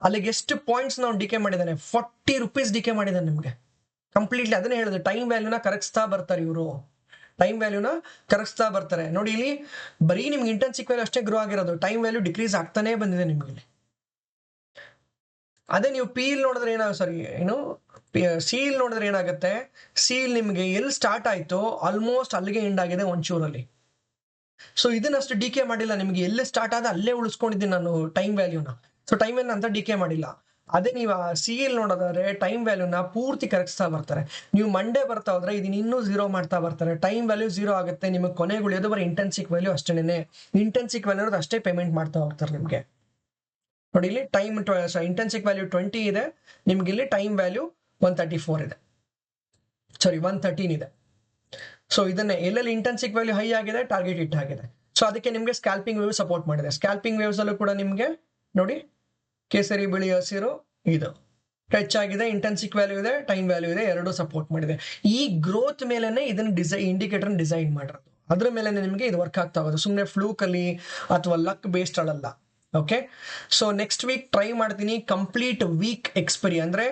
ಅಲ್ಲಿಗೆ ಎಷ್ಟು ಪಾಯಿಂಟ್ಸ್ ನಾವು ಡಿಕೆ ಮಾಡಿದಾನೆ, 40 ರೂಪೀಸ್ ಡಿಕೆ ಮಾಡಿದಾನೆ ನಿಮ್ಗೆ ಕಂಪ್ಲೀಟ್ಲಿ. ಅದನ್ನೇ ಹೇಳಿದ್ರು, ಟೈಮ್ ವ್ಯಾಲ್ಯೂನ ಕರಗಿಸ್ತಾ ಬರ್ತಾರೆ ಇವರು, ಟೈಮ್ ವ್ಯಾಲ್ಯೂನ ಕರಗಿಸ್ತಾ ಬರ್ತಾರೆ. ನೋಡಿ ಇಲ್ಲಿ ಬರೀ ನಿಮ್ಗೆ ಇಂಟೆನ್ಸಿಕ್ ವ್ಯಾಲ್ಯೂ ಅಷ್ಟೇ ಗ್ರೋ ಆಗಿರೋದು, ಟೈಮ್ ವ್ಯಾಲ್ಯೂ ಡಿಕ್ರೀಸ್ ಆಗ್ತಾನೆ ಬಂದಿದೆ ನಿಮ್ಗೆ ಇಲ್ಲಿ. ಅದೇ ನೀವು ಪಿ ಇಲ್ಲಿ ನೋಡಿದ್ರೆ ಸಿಲ್ ನೋಡಿದ್ರೆ ಏನಾಗುತ್ತೆ, ಸಿಲ್ ನಿಮ್ಗೆ ಎಲ್ಲಿ ಸ್ಟಾರ್ಟ್ ಆಯ್ತು ಆಲ್ಮೋಸ್ಟ್ ಅಲ್ಲಿಗೆ ಎಂಡ್ ಆಗಿದೆ ಒಂಚೂರಲ್ಲಿ. ಸೊ ಇದನ್ನಷ್ಟು ಡಿಕೆ ಮಾಡಿಲ್ಲ, ನಿಮ್ಗೆ ಎಲ್ಲಿ ಸ್ಟಾರ್ಟ್ ಆದ ಅಲ್ಲೇ ಉಳಿಸ್ಕೊಂಡಿದ್ದೀನಿ ನಾನು ಟೈಮ್ ವ್ಯಾಲ್ಯೂನ. ಸೊ ಟೈಮ್ ವ್ಯಾಲ್ಯೂ ಅಂತ ಡಿಕೆ ಮಾಡಿಲ್ಲ. ಅದೇ ನೀವು ಸಿಲ್ ನೋಡೋದಾದ್ರೆ ಟೈಮ್ ವ್ಯಾಲ್ಯೂನ ಪೂರ್ತಿ ಕರಗಿಸ್ತಾ ಬರ್ತಾರೆ. ನೀವು ಮಂಡೇ ಬರ್ತಾ ಹೋದ್ರೆ ಇದನ್ನ ಇನ್ನೂ 0 ಮಾಡ್ತಾ ಬರ್ತಾರೆ. ಟೈಮ್ ವ್ಯಾಲ್ಯೂ 0 ಆಗುತ್ತೆ, ನಿಮಗೆ ಕೊನೆಗೆ ಉಳಿಯೋದು ಬರೀ ಇಂಟೆನ್ಸಿಕ್ ವ್ಯಾಲ್ಯೂ ಅಷ್ಟೇನೆ. ಇಂಟೆನ್ಸಿಕ್ ವ್ಯಾಲ್ಯೂ ಅಷ್ಟೇ ಪೇಮೆಂಟ್ ಮಾಡ್ತಾ ಹೋಗ್ತಾರೆ ನಿಮ್ಗೆ. ನೋಡಿ ಇಲ್ಲಿ ಇಂಟೆನ್ಸಿಕ್ ವ್ಯಾಲ್ಯೂ 20 ಇದೆ, ನಿಮ್ಗೆ ಇಲ್ಲಿ ಟೈಮ್ ವ್ಯಾಲ್ಯೂ 134 ಇದೆ, ಸಾರಿ 113 ಇದೆ. ಸೊ ಇದನ್ನೇ ಎಲ್ಲೆಲ್ಲಿ ಇಂಟೆನ್ಸಿಕ್ ವ್ಯಾಲ್ಯೂ ಹೈ ಆಗಿದೆ ಟಾರ್ಗೆಟ್ ಹಿಟ್ ಆಗಿದೆ. ಸೊ ಅದಕ್ಕೆ ನಿಮ್ಗೆ ಸ್ಕ್ಯಾಲ್ಪಿಂಗ್ ವೇವ್ ಸಪೋರ್ಟ್ ಮಾಡಿದೆ. ಸ್ಕ್ಯಾಲ್ಪಿಂಗ್ ವೇವ್ಸ್ ಅಲ್ಲೂ ಕೂಡ ನಿಮ್ಗೆ ನೋಡಿ ಕೇಸರಿ ಬಿಳಿ ಹಸಿರು ಇದು ಟಚ್ ಆಗಿದೆ, ಇಂಟೆನ್ಸಿಕ್ ವ್ಯಾಲ್ಯೂ ಇದೆ, ಟೈಮ್ ವ್ಯಾಲ್ಯೂ ಇದೆ, ಎರಡು ಸಪೋರ್ಟ್ ಮಾಡಿದೆ. ಈ ಗ್ರೋತ್ ಮೇಲೆನೆ ಇದನ್ನ ಇಂಡಿಕೇಟರ್ ಡಿಸೈನ್ ಮಾಡಿರೋದು, ಅದ್ರ ಮೇಲೆ ನಿಮಗೆ ಇದು ವರ್ಕ್ ಆಗ್ತಾ ಹೋಗೋದು, ಸುಮ್ಮನೆ ಫ್ಲೂಕ್ ಅಲ್ಲಿ ಅಥವಾ ಲಕ್ ಬೇಸ್ಡ್ ಅಲ್ಲ. Okay, so next week try ಮಾಡ್ತೀನಿ. ಕಂಪ್ಲೀಟ್ ವೀಕ್ ಎಕ್ಸ್ಪೈರಿ ಅಂದ್ರೆ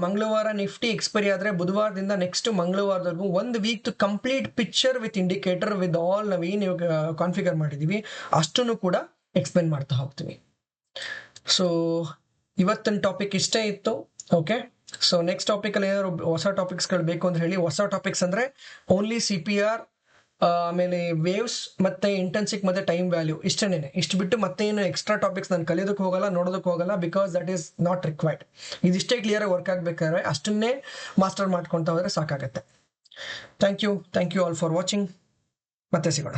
ಮಂಗಳವಾರ ನಿಫ್ಟಿ ಎಕ್ಸ್ಪೈರಿ ಆದ್ರೆ ಬುಧವಾರದಿಂದ ನೆಕ್ಸ್ಟ್ ಮಂಗಳವಾರದವರೆಗೂ ಒಂದು week complete picture with indicator with all ನಾವೇನು ಕಾನ್ಫಿಗರ್ ಮಾಡಿದೀವಿ ಅಷ್ಟನ್ನು ಕೂಡ ಎಕ್ಸ್ಪ್ಲೇನ್ ಮಾಡ್ತಾ ಹೋಗ್ತೀವಿ. ಸೊ ಇವತ್ತಿನ ಟಾಪಿಕ್ ಇಷ್ಟೇ ಇತ್ತು. ಓಕೆ, ಸೊ ನೆಕ್ಸ್ಟ್ ಟಾಪಿಕ್ ಅಲ್ಲಿ ಏನಾದ್ರು ಹೊಸ ಟಾಪಿಕ್ಸ್ಗಳು ಬೇಕು ಅಂತ ಹೇಳಿ. ಹೊಸ ಟಾಪಿಕ್ಸ್ ಅಂದ್ರೆ ಓನ್ಲಿ CPR, ಆಮೇಲೆ ವೇವ್ಸ್ ಮತ್ತೆ ಇಂಟೆನ್ಸಿಕ್ ಮತ್ತೆ ಟೈಮ್ ವ್ಯಾಲ್ಯೂ ಇಷ್ಟೇನೆ. ಇಷ್ಟು ಬಿಟ್ಟು ಮತ್ತೆ ಏನು ಎಕ್ಸ್ಟ್ರಾ ಟಾಪಿಕ್ಸ್ ನಾನು ಕಲಿಯೋದಕ್ಕೆ ಹೋಗಲ್ಲ, ನೋಡೋದಕ್ಕೆ ಹೋಗಲ್ಲ, because that is not required. ಇದಿಷ್ಟೇ ಕ್ಲಿಯರ್ ಆಗಿ ವರ್ಕ್ ಆಗ್ಬೇಕಾದ್ರೆ ಅಷ್ಟನ್ನೇ ಮಾಸ್ಟರ್ ಮಾಡ್ಕೊತಾ ಹೋದ್ರೆ ಸಾಕಾಗತ್ತೆ. Thank you all for watching. ಮತ್ತೆ ಸಿಗೋಣ.